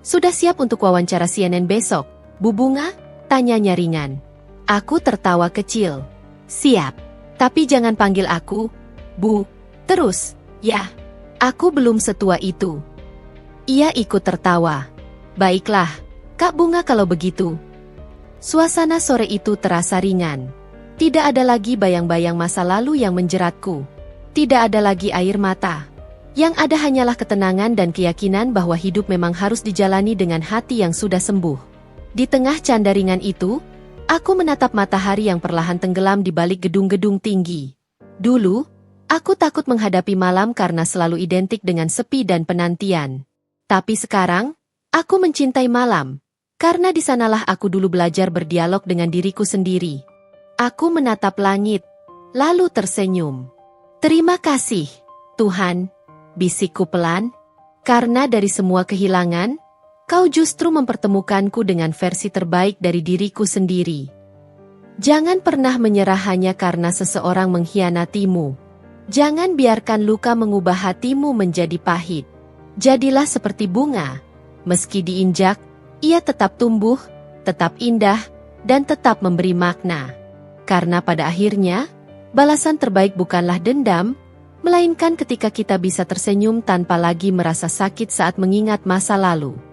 "Sudah siap untuk wawancara CNN besok, Bu Bunga?" tanyanya ringan. Aku tertawa kecil. "Siap. Tapi jangan panggil aku Bu terus, ya. Aku belum setua itu." Ia ikut tertawa. "Baiklah, Kak Bunga kalau begitu." Suasana sore itu terasa ringan. Tidak ada lagi bayang-bayang masa lalu yang menjeratku. Tidak ada lagi air mata. Yang ada hanyalah ketenangan dan keyakinan bahwa hidup memang harus dijalani dengan hati yang sudah sembuh. Di tengah canda ringan itu, aku menatap matahari yang perlahan tenggelam di balik gedung-gedung tinggi. Dulu, aku takut menghadapi malam karena selalu identik dengan sepi dan penantian. Tapi sekarang, aku mencintai malam, karena di sanalah aku dulu belajar berdialog dengan diriku sendiri. Aku menatap langit, lalu tersenyum. "Terima kasih, Tuhan," bisikku pelan, "karena dari semua kehilangan, Kau justru mempertemukanku dengan versi terbaik dari diriku sendiri." Jangan pernah menyerah hanya karena seseorang mengkhianatimu. Jangan biarkan luka mengubah hatimu menjadi pahit. Jadilah seperti bunga. Meski diinjak, ia tetap tumbuh, tetap indah, dan tetap memberi makna. Karena pada akhirnya, balasan terbaik bukanlah dendam, melainkan ketika kita bisa tersenyum tanpa lagi merasa sakit saat mengingat masa lalu.